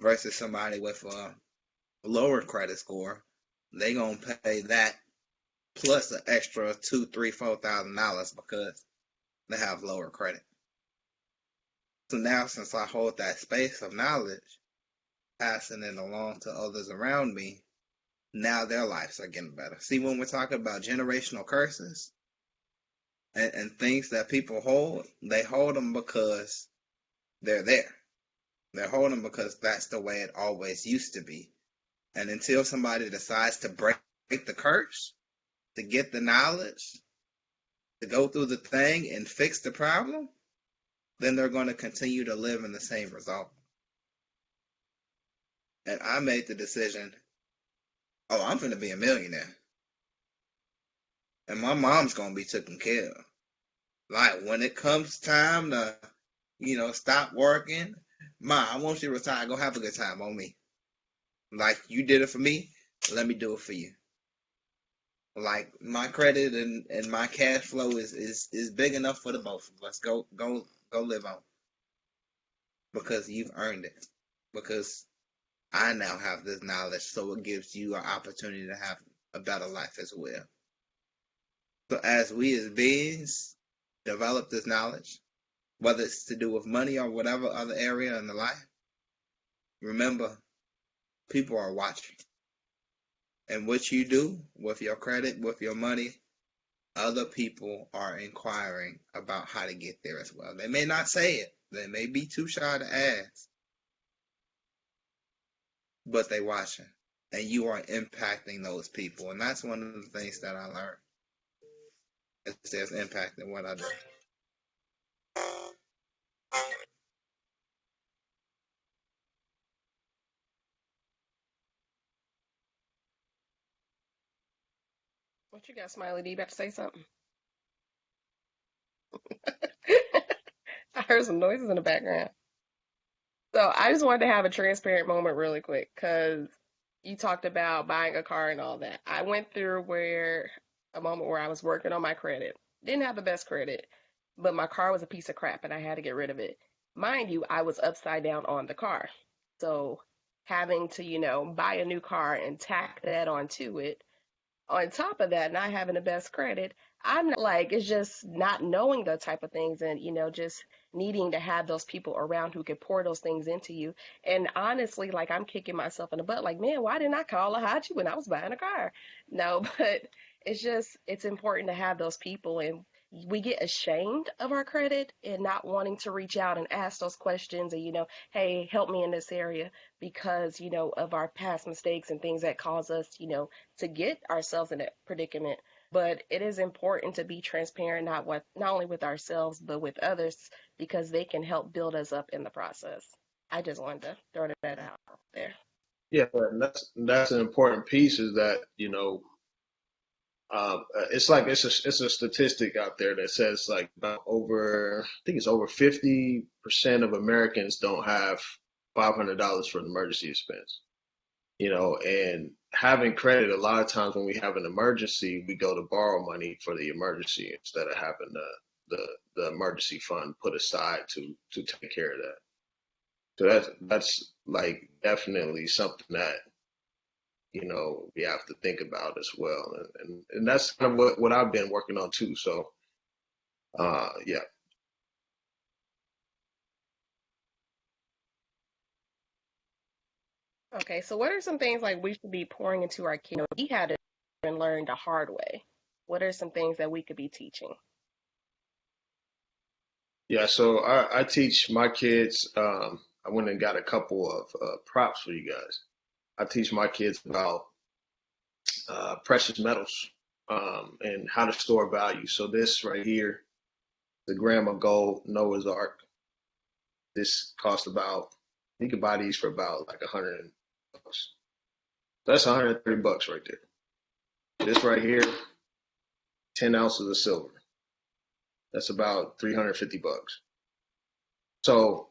Versus somebody with a lower credit score, they gonna pay that plus an extra $2, $3, $4,000 because they have lower credit. So now, since I hold that space of knowledge, passing it along to others around me, now their lives are getting better. See, when we're talking about generational curses and things that people hold, they hold them because they're there. They're holding because that's the way it always used to be. And until somebody decides to break the curse, to get the knowledge, to go through the thing and fix the problem, then they're going to continue to live in the same result. And I made the decision, I'm going to be a millionaire. And my mom's going to be taken care of. Like, when it comes time to, stop working, Ma, I want you to retire. Go have a good time on me. Like, you did it for me, let me do it for you. Like, my credit and my cash flow is big enough for the both of us. Go live on. Because you've earned it. Because I now have this knowledge, so it gives you an opportunity to have a better life as well. So as we as beings develop this knowledge, whether it's to do with money or whatever other area in the life, remember, people are watching. And what you do with your credit, with your money, other people are inquiring about how to get there as well. They may not say it. They may be too shy to ask. But they watching. And you are impacting those people. And that's one of the things that I learned. There's impact in what I do. What you got, Smiley D? You about to say something? I heard some noises in the background. So I just wanted to have a transparent moment really quick because you talked about buying a car and all that. I went through a moment where I was working on my credit. Didn't have the best credit, but my car was a piece of crap and I had to get rid of it. Mind you, I was upside down on the car. So having to, buy a new car and tack that onto it, on top of that, not having the best credit, I'm not like, it's just not knowing the type of things and, just needing to have those people around who can pour those things into you. And honestly, like, I'm kicking myself in the butt, like, man, why didn't I call LaHaji when I was buying a car? No, but it's important to have those people. And we get ashamed of our credit and not wanting to reach out and ask those questions and, hey, help me in this area because, of our past mistakes and things that cause us, to get ourselves in that predicament. But it is important to be transparent, not only with ourselves, but with others, because they can help build us up in the process. I just wanted to throw that out there. Yeah, and that's an important piece is that, it's like it's a statistic out there that says like about I think it's over 50% of Americans don't have $500 for an emergency expense. And having credit, a lot of times when we have an emergency, we go to borrow money for the emergency instead of having the emergency fund put aside to take care of that. So that's like definitely something that we have to think about as well, and that's kind of what I've been working on too. So yeah. Okay, so what are some things like we should be pouring into our kids? We had to learn the hard way. What are some things that we could be teaching? Yeah, so I teach my kids. I went and got a couple of props for you guys. I teach my kids about precious metals. and how to store value. So this right here, the gram of gold, Noah's Ark. This cost about, you could buy these for about like $100. That's $130 right there. This right here, 10 ounces of silver. That's about $350. So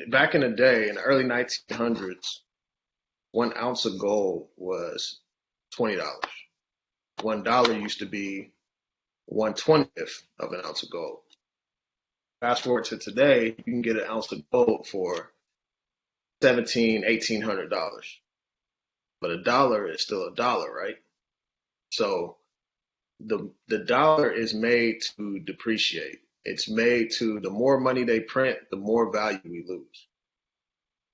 back in the day, in the early 1900s, 1 ounce of gold was $20. $1 used to be 1/20th of an ounce of gold. Fast forward to today, you can get an ounce of gold for $1,800. But a dollar is still a dollar, right? So the dollar is made to depreciate. It's made to, the more money they print, the more value we lose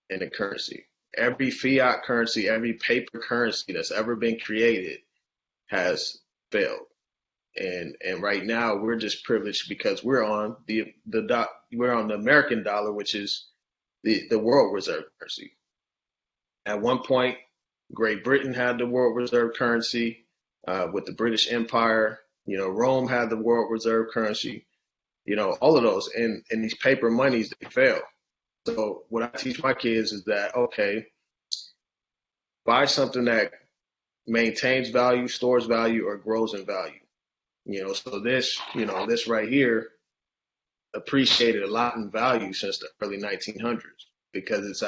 in the currency. Every fiat currency, every paper currency that's ever been created has failed. And right now we're just privileged because we're on we're on the American dollar, which is the world reserve currency. At one point, Great Britain had the world reserve currency with the British Empire. Rome had the world reserve currency. All of those, and these paper monies, they fail. So what I teach my kids is that, okay, buy something that maintains value, stores value, or grows in value. So this right here appreciated a lot in value since the early 1900s because it's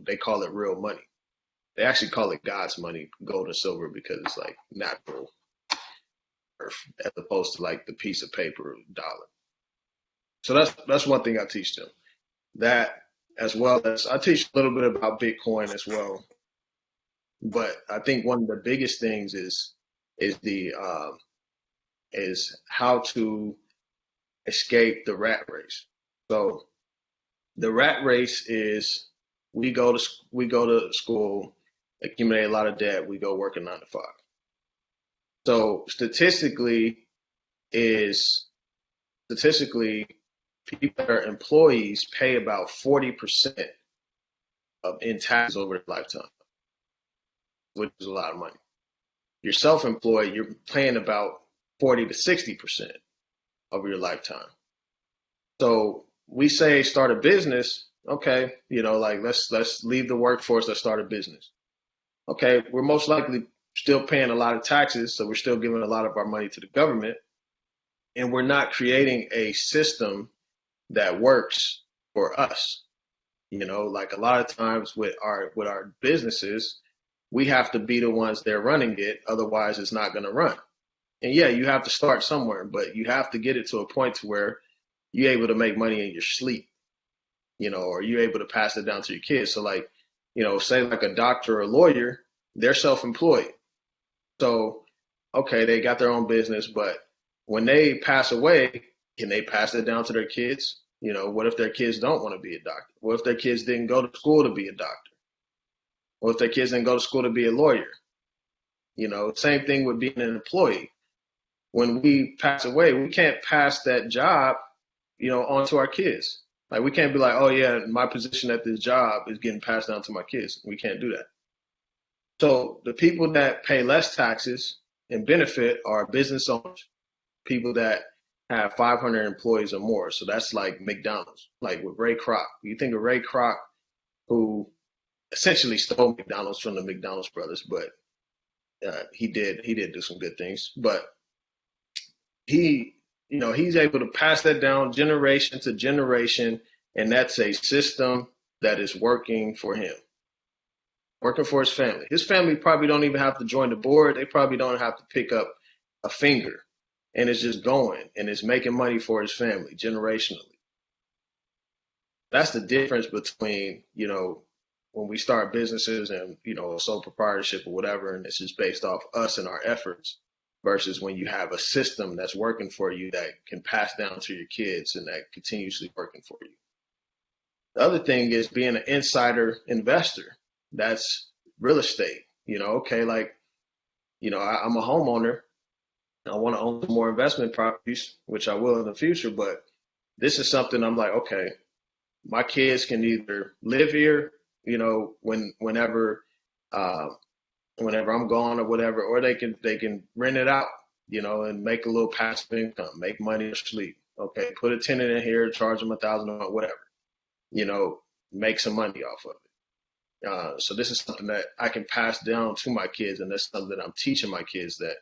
they call it real money. They actually call it God's money, gold and silver, because it's like natural earth as opposed to like the piece of paper dollar. So that's one thing I teach them. That, as well as I teach a little bit about Bitcoin as well. But I think one of the biggest things is how to escape the rat race. So the rat race is we go to school, accumulate a lot of debt, we go work a 9 to 5. So statistically, people that are employees pay about 40% in taxes over their lifetime, which is a lot of money. You're self-employed, you're paying about 40 to 60% over your lifetime. So we say start a business, okay, like let's leave the workforce, let's start a business. Okay, we're most likely still paying a lot of taxes, so we're still giving a lot of our money to the government, and we're not creating a system that works for us. Like a lot of times with our businesses, we have to be the ones that are running it, otherwise it's not going to run. And yeah, you have to start somewhere, but you have to get it to a point to where you're able to make money in your sleep, or you're able to pass it down to your kids. So like, say like a doctor or a lawyer, they're self-employed. So, okay, they got their own business, but when they pass away, can they pass it down to their kids? What if their kids don't want to be a doctor? What if their kids didn't go to school to be a doctor? What if their kids didn't go to school to be a lawyer? Same thing with being an employee. When we pass away, we can't pass that job, on to our kids. Like we can't be like, oh yeah, my position at this job is getting passed down to my kids. We can't do that. So the people that pay less taxes and benefit are business owners, people that have 500 employees or more. So that's like McDonald's, like with Ray Kroc. You think of Ray Kroc, who essentially stole McDonald's from the McDonald's brothers, but he did do some good things. But he's able to pass that down generation to generation, and that's a system that is working for him, working for his family. His family probably don't even have to join the board. They probably don't have to pick up a finger, and it's just going, and it's making money for his family generationally. That's the difference between, when we start businesses and, sole proprietorship or whatever, and it's just based off us and our efforts, versus when you have a system that's working for you that can pass down to your kids and that continuously working for you. The other thing is being an insider investor. That's real estate. Okay, like, I'm a homeowner. I want to own some more investment properties, which I will in the future, but this is something I'm like, okay, my kids can either live here, whenever whenever I'm gone or whatever, or they can rent it out, and make a little passive income, make money or sleep. Okay, put a tenant in here, charge them $1,000 or whatever, you know, make some money off of it. So this is something that I can pass down to my kids, and that's something that I'm teaching my kids that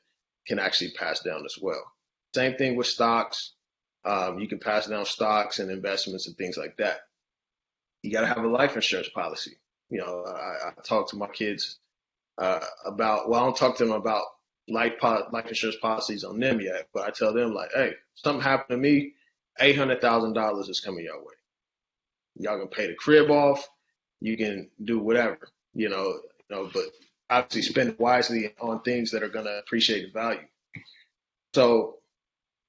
can actually pass down as well. Same thing with stocks. You can pass down stocks and investments and things like that. You got to have a life insurance policy. I talk to my kids about, well, I don't talk to them about life insurance policies on them yet, but I tell them like, hey, something happened to me, $800,000 is coming your way. Y'all can pay the crib off, you can do whatever, but obviously spend it wisely on things that are going to appreciate the value. So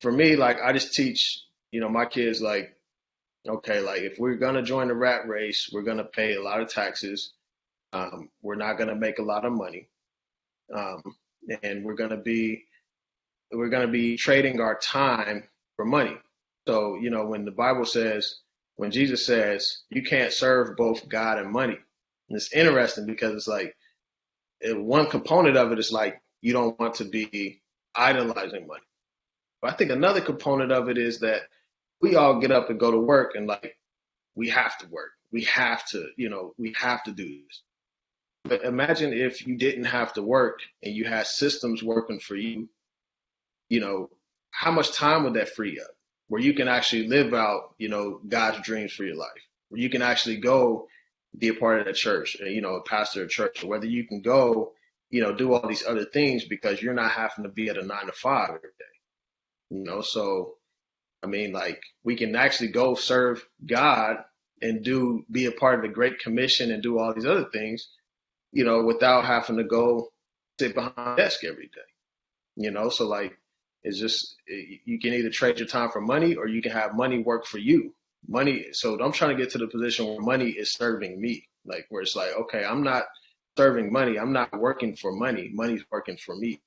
for me, like I just teach, my kids like, okay, like if we're going to join the rat race, we're going to pay a lot of taxes. We're not going to make a lot of money. And we're going to be trading our time for money. So, when Jesus says you can't serve both God and money, and it's interesting because it's like one component of it is like you don't want to be idolizing money. But I think another component of it is that we all get up and go to work and like we have to work. We have to do this. But imagine if you didn't have to work and you had systems working for you, how much time would that free up? Where you can actually live out, God's dreams for your life, where you can actually go be a part of the church, a pastor of church, or whether you can go, do all these other things because you're not having to be at a 9 to 5 every day, So, I mean, like we can actually go serve God and be a part of the Great Commission and do all these other things, without having to go sit behind a desk every day, So like, it's just, you can either trade your time for money or you can have money work for you. Money. So I'm trying to get to the position where money is serving me, like where it's like, okay, I'm not serving money. I'm not working for money. Money's working for me.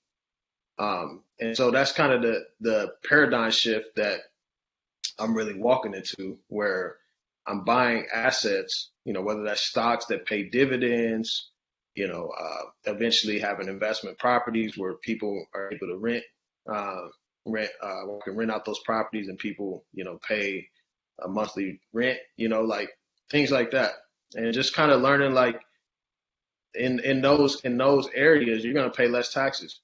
And so that's kind of the paradigm shift that I'm really walking into, where I'm buying assets, whether that's stocks that pay dividends, eventually having investment properties where people are able to can rent out those properties and people, pay a monthly rent, like things like that. And just kind of learning like in those areas, you're going to pay less taxes,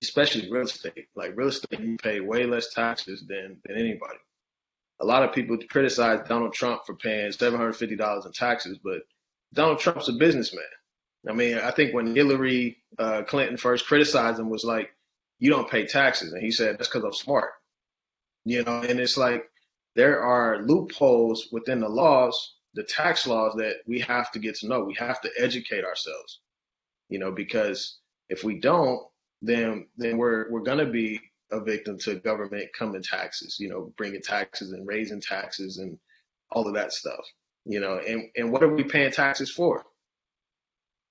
especially real estate. Like real estate, you pay way less taxes than anybody. A lot of people criticize Donald Trump for paying $750 in taxes, but Donald Trump's a businessman. I mean, I think when Hillary Clinton first criticized him was like, you don't pay taxes. And he said, that's because I'm smart. And it's like there are loopholes within the laws, the tax laws, that we have to get to know. We have to educate ourselves, because if we don't, then we're going to be a victim to government coming taxes, bringing taxes and raising taxes and all of that stuff, and what are we paying taxes for?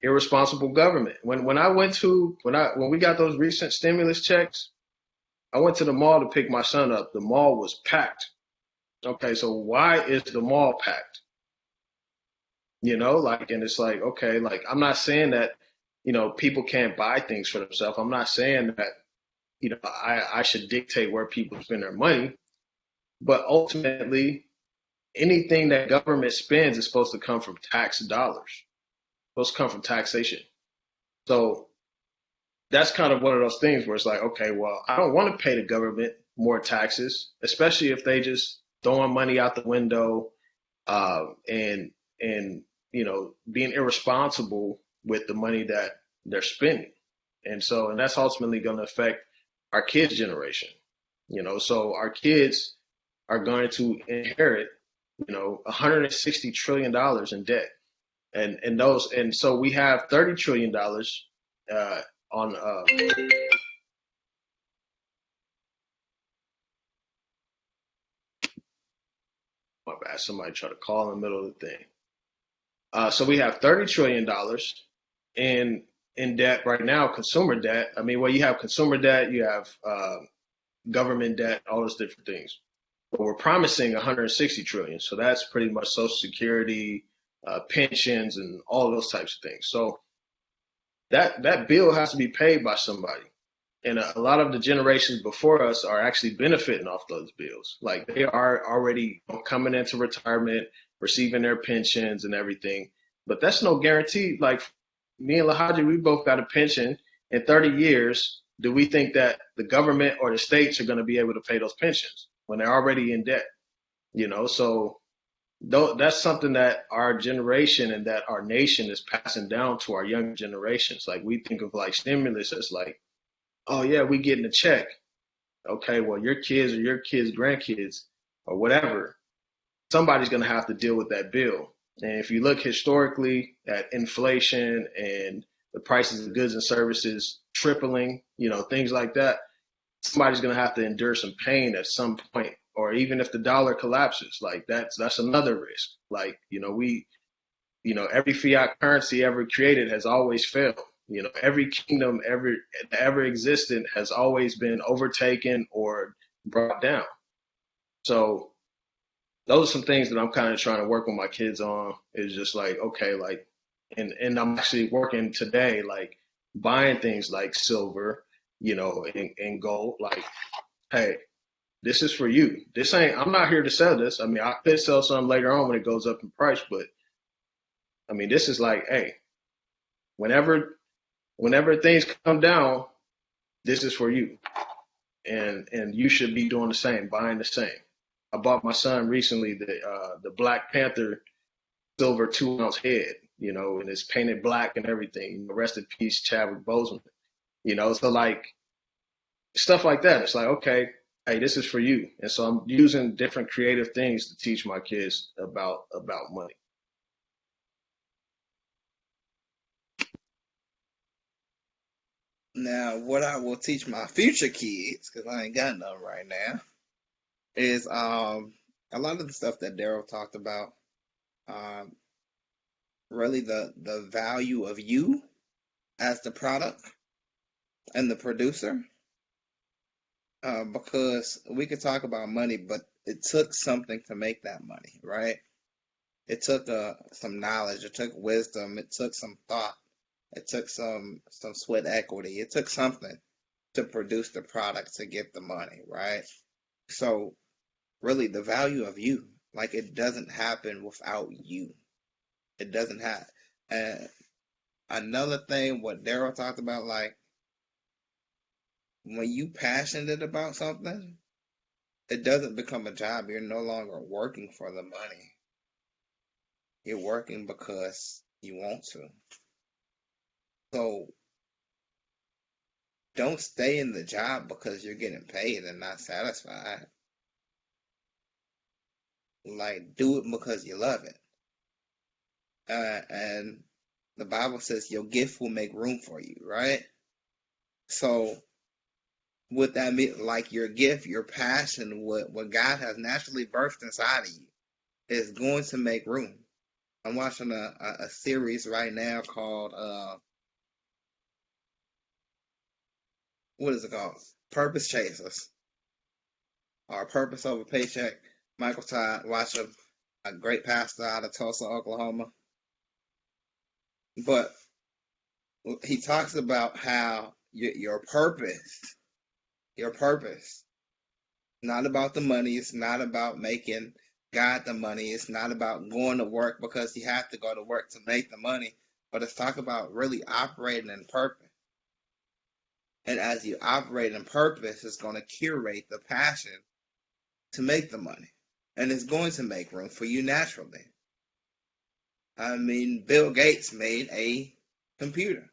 Irresponsible government. When we got those recent stimulus checks, I went to the mall to pick my son up. The mall was packed. Okay, so why is the mall packed? And it's like, okay, like I'm not saying that, people can't buy things for themselves. I'm not saying that, I should dictate where people spend their money, but ultimately anything that government spends is supposed to come from tax dollars. Supposed to come from taxation. So that's kind of one of those things where it's like, okay, well, I don't want to pay the government more taxes, especially if they just throwing money out the window, and being irresponsible with the money that they're spending. And that's ultimately going to affect our kids' generation. So our kids are going to inherit, $160 trillion in debt. And so we have $30 trillion on my bad, somebody tried to call in the middle of the thing. So we have $30 trillion in debt right now, consumer debt. I mean, well, you have consumer debt, you have government debt, all those different things. But we're promising 160 trillion. So that's pretty much Social Security, pensions, and all of those types of things. So that bill has to be paid by somebody. And a lot of the generations before us are actually benefiting off those bills. Like they are already coming into retirement, receiving their pensions and everything. But that's no guarantee. Like me and LaHaji, we both got a pension. In 30 years, do we think that the government or the states are going to be able to pay those pensions when they're already in debt? So that's something that our generation and that our nation is passing down to our younger generations. Like we think of like stimulus as like, oh yeah, we getting a check. Okay, well your kids or your kids' grandkids or whatever, somebody's gonna have to deal with that bill. And if you look historically at inflation and the prices of goods and services tripling, things like that, somebody's gonna have to endure some pain at some point. Or even if the dollar collapses, like that's another risk. Like, every fiat currency ever created has always failed. Every kingdom ever existed has always been overtaken or brought down. So those are some things that I'm kind of trying to work with my kids on. Is just like, okay, like, and I'm actually working today, like buying things like silver, and gold. Like, hey, this is for you. I'm not here to sell this. I mean, I could sell some later on when it goes up in price, but I mean, this is like, hey, whenever things come down, this is for you, and you should be doing the same, buying the same. I bought my son recently the Black Panther silver 2 ounce head, and it's painted black and everything. Rest in peace, Chadwick Boseman. So like stuff like that. It's like, okay, hey, this is for you, and so I'm using different creative things to teach my kids about money. Now, what I will teach my future kids, because I ain't got none right now, is a lot of the stuff that Darrell talked about. Um, really the value of you as the product and the producer. Because we could talk about money, but it took something to make that money, right? It took some knowledge, it took wisdom, it took some thought, it took some sweat equity, it took something to produce the product to get the money, right? So really the value of you, like it doesn't happen without you. It doesn't have. And another thing, what Darrell talked about, like when you passionate about something, it doesn't become a job. You're no longer working for the money. You're working because you want to. So don't stay in the job because you're getting paid and not satisfied. Like do it because you love it. And the Bible says your gift will make room for you, right? So with that mean, like your gift, your passion, what God has naturally birthed inside of you is going to make room. I'm watching a series right now called what is it called? Purpose Chasers or Purpose Over Paycheck. Michael Todd, watch a great pastor out of Tulsa, Oklahoma. But he talks about how your purpose, not about the money. It's not about making God the money. It's not about going to work because you have to go to work to make the money. But it's talk about really operating in purpose. And as you operate in purpose, it's going to curate the passion to make the money. And it's going to make room for you naturally. I mean, Bill Gates made a computer.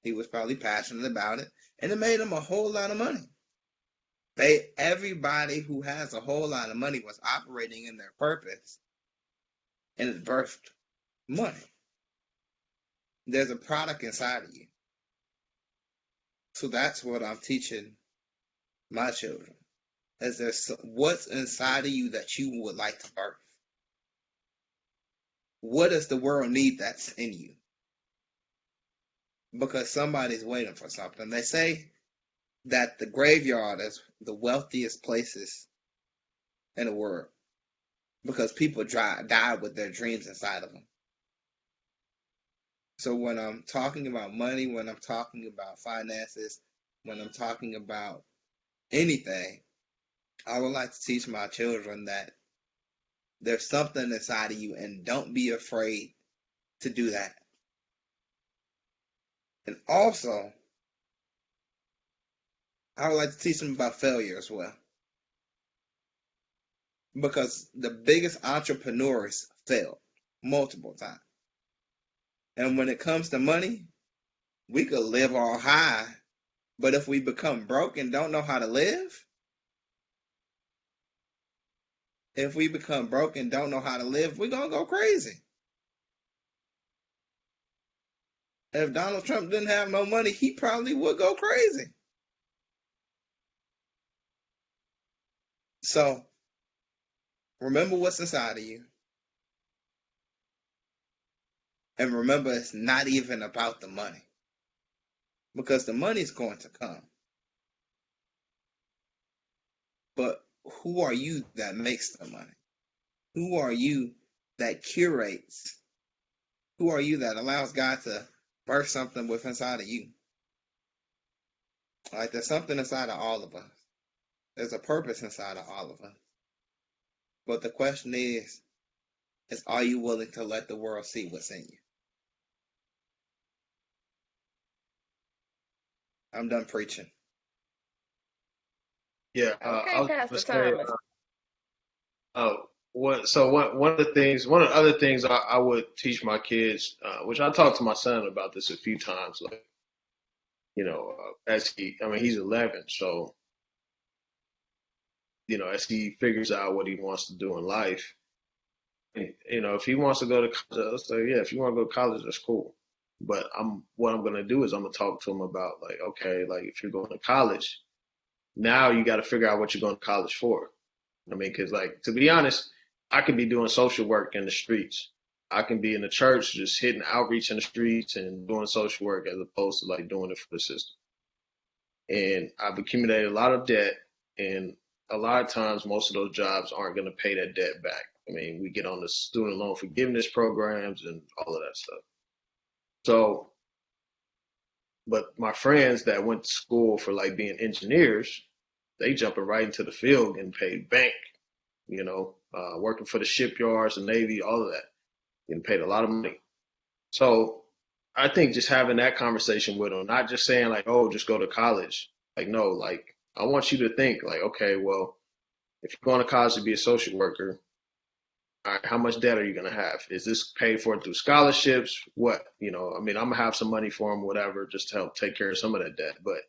He was probably passionate about it, and it made him a whole lot of money. Everybody who has a whole lot of money was operating in their purpose, and it birthed money. There's a product inside of you. So that's what I'm teaching my children. Is there what's inside of you that you would like to birth? What does the world need that's in you? Because somebody's waiting for something. They say that the graveyard is the wealthiest places in the world because people die with their dreams inside of them. So when I'm talking about money, when I'm talking about finances, when I'm talking about anything, I would like to teach my children that there's something inside of you and don't be afraid to do that. And also, I would like to teach them about failure as well. Because the biggest entrepreneurs fail multiple times. And when it comes to money, we could live all high, but if we become broke and don't know how to live, we're going to go crazy. If Donald Trump didn't have no money, he probably would go crazy. So remember what's inside of you. And remember, it's not even about the money. Because the money's going to come. But who are you that makes the money? Who are you that curates? Who are you that allows God to birth something within inside of you? Like there's something inside of all of us. There's a purpose inside of all of us. But the question is are you willing to let the world see what's in you? I'm done preaching. Yeah, I Okay, was Pastor gonna say, Thomas. one of the other things I would teach my kids, which I talked to my son about this a few times, like, he's 11, so, as he figures out what he wants to do in life, if he wants to go to college, I'll say, yeah, if you want to go to college, that's cool. But what I'm going to do is I'm going to talk to him about, like, okay, like if you're going to college, now you got to figure out what you're going to college for. I mean, because, like, to be honest, I could be doing social work in the streets. I can be in the church just hitting outreach in the streets and doing social work as opposed to like doing it for the system. And I've accumulated a lot of debt, and a lot of times most of those jobs aren't going to pay that debt back. I mean, we get on the student loan forgiveness programs and all of that stuff. So, but my friends that went to school for like being engineers, they jumping right into the field and paid bank, working for the shipyards, the Navy, all of that, getting paid a lot of money. So I think just having that conversation with them, not just saying like, oh, just go to college. Like, no, like I want you to think like, okay, well, if you're going to college to be a social worker, all right, how much debt are you going to have? Is this paid for through scholarships? What, I mean, I'm gonna have some money for them, whatever, just to help take care of some of that debt. But,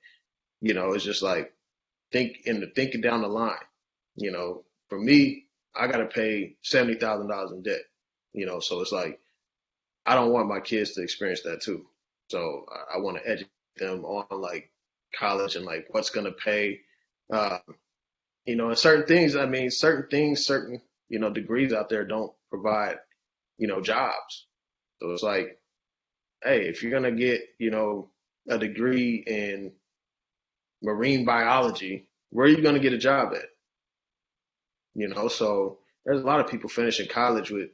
it's just like thinking down the line, for me, I got to pay $70,000 in debt, so it's like, I don't want my kids to experience that too. So I want to educate them on like college and like what's going to pay, uh, and certain things. I mean, certain degrees out there don't provide, jobs. So it's like, hey, if you're gonna get, a degree in marine biology, where are you gonna get a job at? So there's a lot of people finishing college with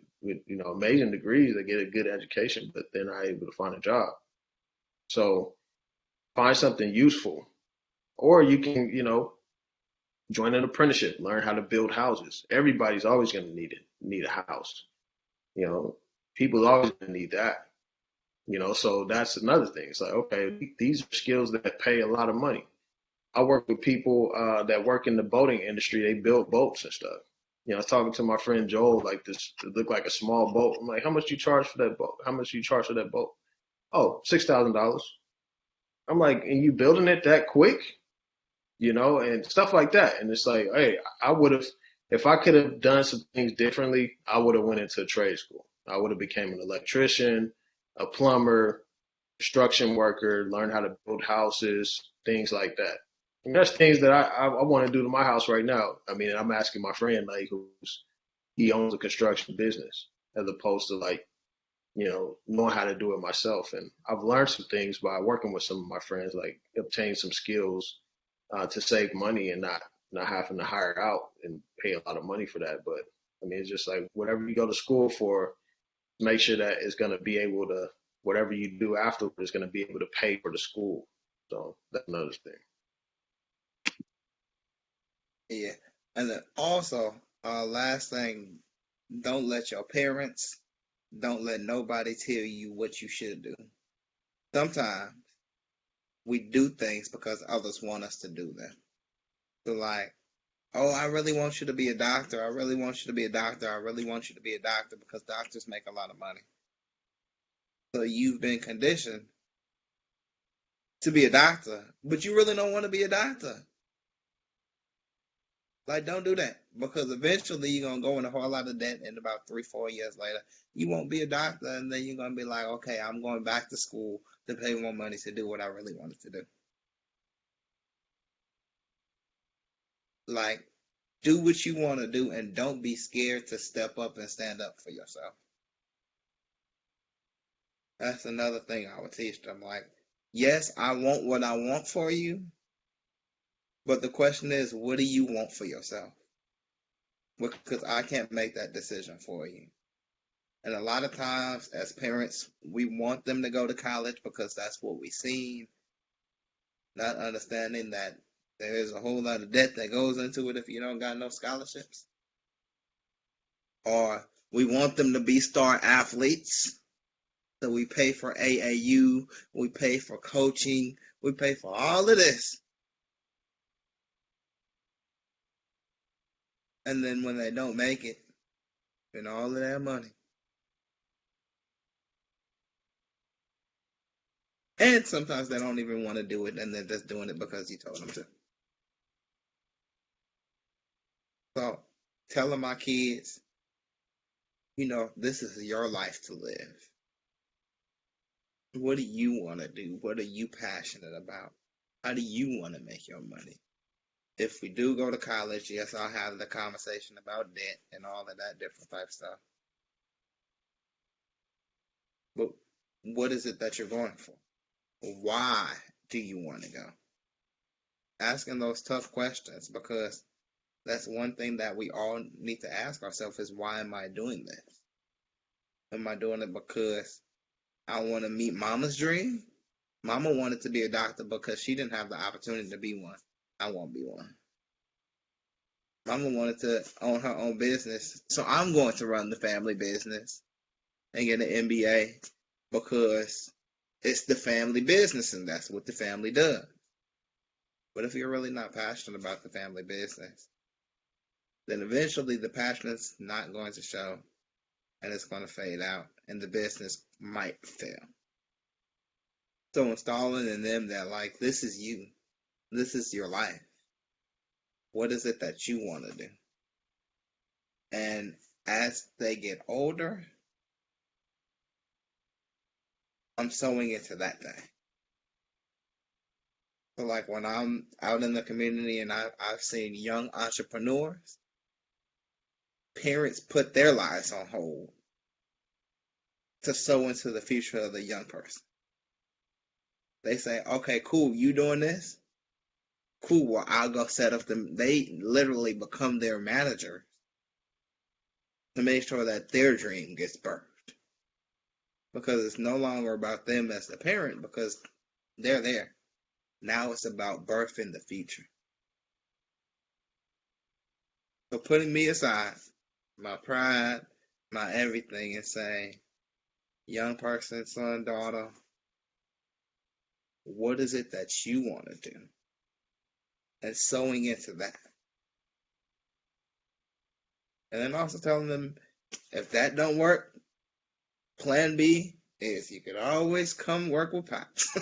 amazing degrees that get a good education, but they're not able to find a job. So find something useful, or you can, join an apprenticeship, learn how to build houses. Everybody's always going to need a house. You know, people always going to need that. So that's another thing. It's like, okay, these are skills that pay a lot of money. I work with people that work in the boating industry. They build boats and stuff. I was talking to my friend Joel, like this, it looked like a small boat. I'm like, how much you charge for that boat? How much you charge for that boat? Oh, $6,000. I'm like, and you building it that quick? And stuff like that. And it's like, hey, I would have, if I could have done some things differently, I would have went into trade school. I would have became an electrician, a plumber, construction worker, learned how to build houses, things like that. And that's things that I want to do to my house right now. I mean, I'm asking my friend, like, he owns a construction business as opposed to like, knowing how to do it myself. And I've learned some things by working with some of my friends, like obtain some skills to save money and not having to hire out and pay a lot of money for that. But I mean, it's just like whatever you go to school for, make sure that it's going to be able to whatever you do afterward is going to be able to pay for the school. So that's another thing. Yeah. And then also, last thing, don't let your parents, don't let nobody tell you what you should do. Sometimes we do things because others want us to do them. So like, oh, I really want you to be a doctor. I really want you to be a doctor. I really want you to be a doctor because doctors make a lot of money. So you've been conditioned to be a doctor, but you really don't want to be a doctor. Like, don't do that because eventually you're going to go in a whole lot of debt, and about 3-4 years later, you won't be a doctor, and then you're going to be like, okay, I'm going back to school to pay more money to do what I really wanted to do. Like, do what you want to do and don't be scared to step up and stand up for yourself. That's another thing I would teach them. Like, yes, I want what I want for you, but the question is, what do you want for yourself? Because I can't make that decision for you. And a lot of times, as parents, we want them to go to college because that's what we've seen, not understanding that there is a whole lot of debt that goes into it if you don't got no scholarships. Or we want them to be star athletes, so we pay for AAU, we pay for coaching, we pay for all of this. And then when they don't make it, spend all of that money. And sometimes they don't even want to do it, and they're just doing it because you told them to. So, telling my kids, this is your life to live. What do you want to do? What are you passionate about? How do you want to make your money? If we do go to college, yes, I'll have the conversation about debt and all of that different type of stuff. But what is it that you're going for? Why do you want to go? Asking those tough questions, because that's one thing that we all need to ask ourselves is, why am I doing this? Am I doing it because I want to meet mama's dream? Mama wanted to be a doctor because she didn't have the opportunity to be one. I won't be one. Mama wanted to own her own business, so I'm going to run the family business and get an MBA because it's the family business and that's what the family does. But if you're really not passionate about the family business, then eventually the passion is not going to show and it's going to fade out and the business might fail. So installing in them that, like, this is you. This is your life. What is it that you want to do? And as they get older, I'm sowing into that thing. So like when I'm out in the community and I've seen young entrepreneurs, parents put their lives on hold to sow into the future of the young person. They say, okay, cool, you doing this? Cool, well, I'll go set up them. They literally become their manager to make sure that their dream gets birthed. Because it's no longer about them as the parent, because they're there. Now it's about birthing the future. So putting me aside, my pride, my everything, and saying, young person, son, daughter, what is it that you want to do? And sowing into that. And then also telling them, if that don't work, plan B is you could always come work with Pops.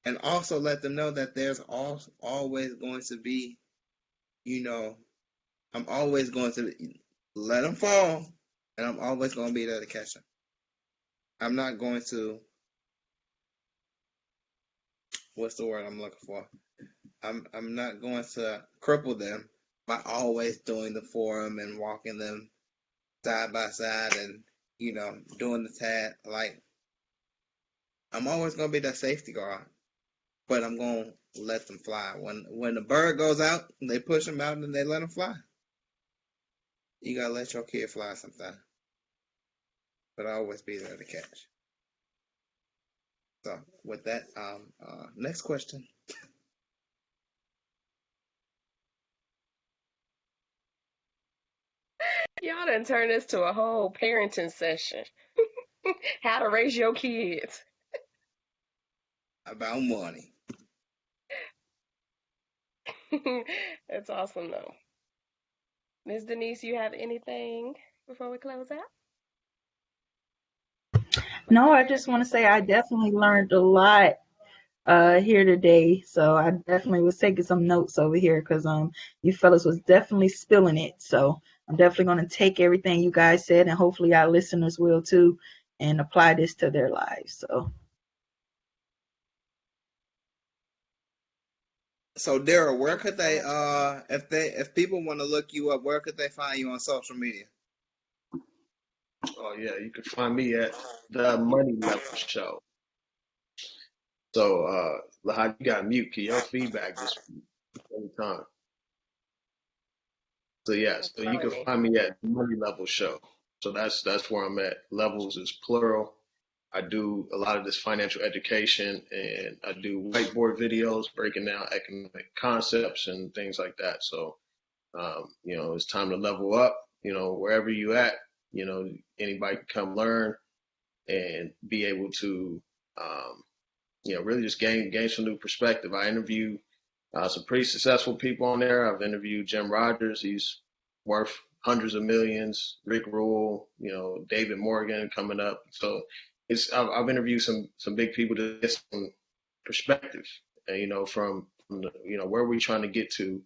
And also let them know that there's always going to be, I'm always going to let them fall, and I'm always going to be there to catch them. I'm not going to, what's the word I'm looking for? I'm not going to cripple them by always doing the forum and walking them side by side and, doing the tag. Like, I'm always going to be that safety guard, but I'm going to let them fly. When the bird goes out, they push them out and they let them fly. You got to let your kid fly sometimes. but I'll always be there to catch. So with that, next question. Y'all done turn this to a whole parenting session. How to raise your kids. About money. That's awesome though. Ms. Denise, you have anything before we close out? No, I just want to say I definitely learned a lot here today. So I definitely was taking some notes over here because you fellas was definitely spilling it. So I'm definitely going to take everything you guys said, and hopefully our listeners will too, and apply this to their lives. So Darrell, where could they if people want to look you up, where could they find you on social media? Oh yeah, you can find me at the Money Level Show. So LaHaji, you got mute. Can your feedback just every time? So yeah, That's so you can funny. find me at the Money Level Show. So that's where I'm at. Levels is plural. I do a lot of this financial education, and I do whiteboard videos breaking down economic concepts and things like that. So it's time to level up. Wherever you at, anybody can come learn and be able to um, really just gain some new perspective. I interview some pretty successful people on there. I've interviewed Jim Rogers. He's worth hundreds of millions. Rick Rule, David Morgan coming up. So I've interviewed some big people to get some perspective, from where we're trying to get to,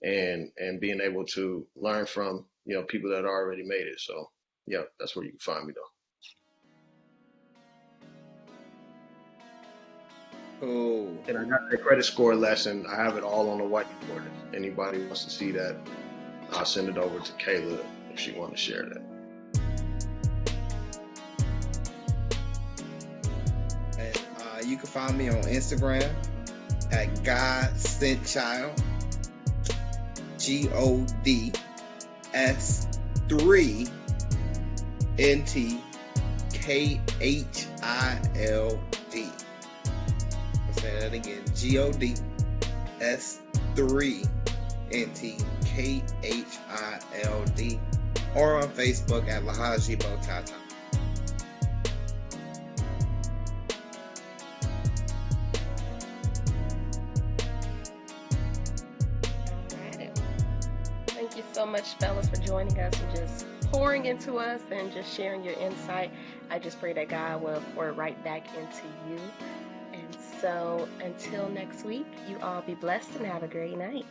and being able to learn from people that already made it. So yeah, that's where you can find me though. Oh, And I got the credit score lesson. I have it all on the whiteboard. If anybody wants to see that, I'll send it over to Kayla if she wants to share that. and you can find me on Instagram at God Sent Child, GODS3NTKHILD. I'll say that again. GODS3NTKHILD, or on Facebook at LaHaji Botata. All right. Thank you so much, fellas, for joining us and just pouring into us and just sharing your insight. I just pray that God will pour it right back into you. And so until next week, you all be blessed and have a great night.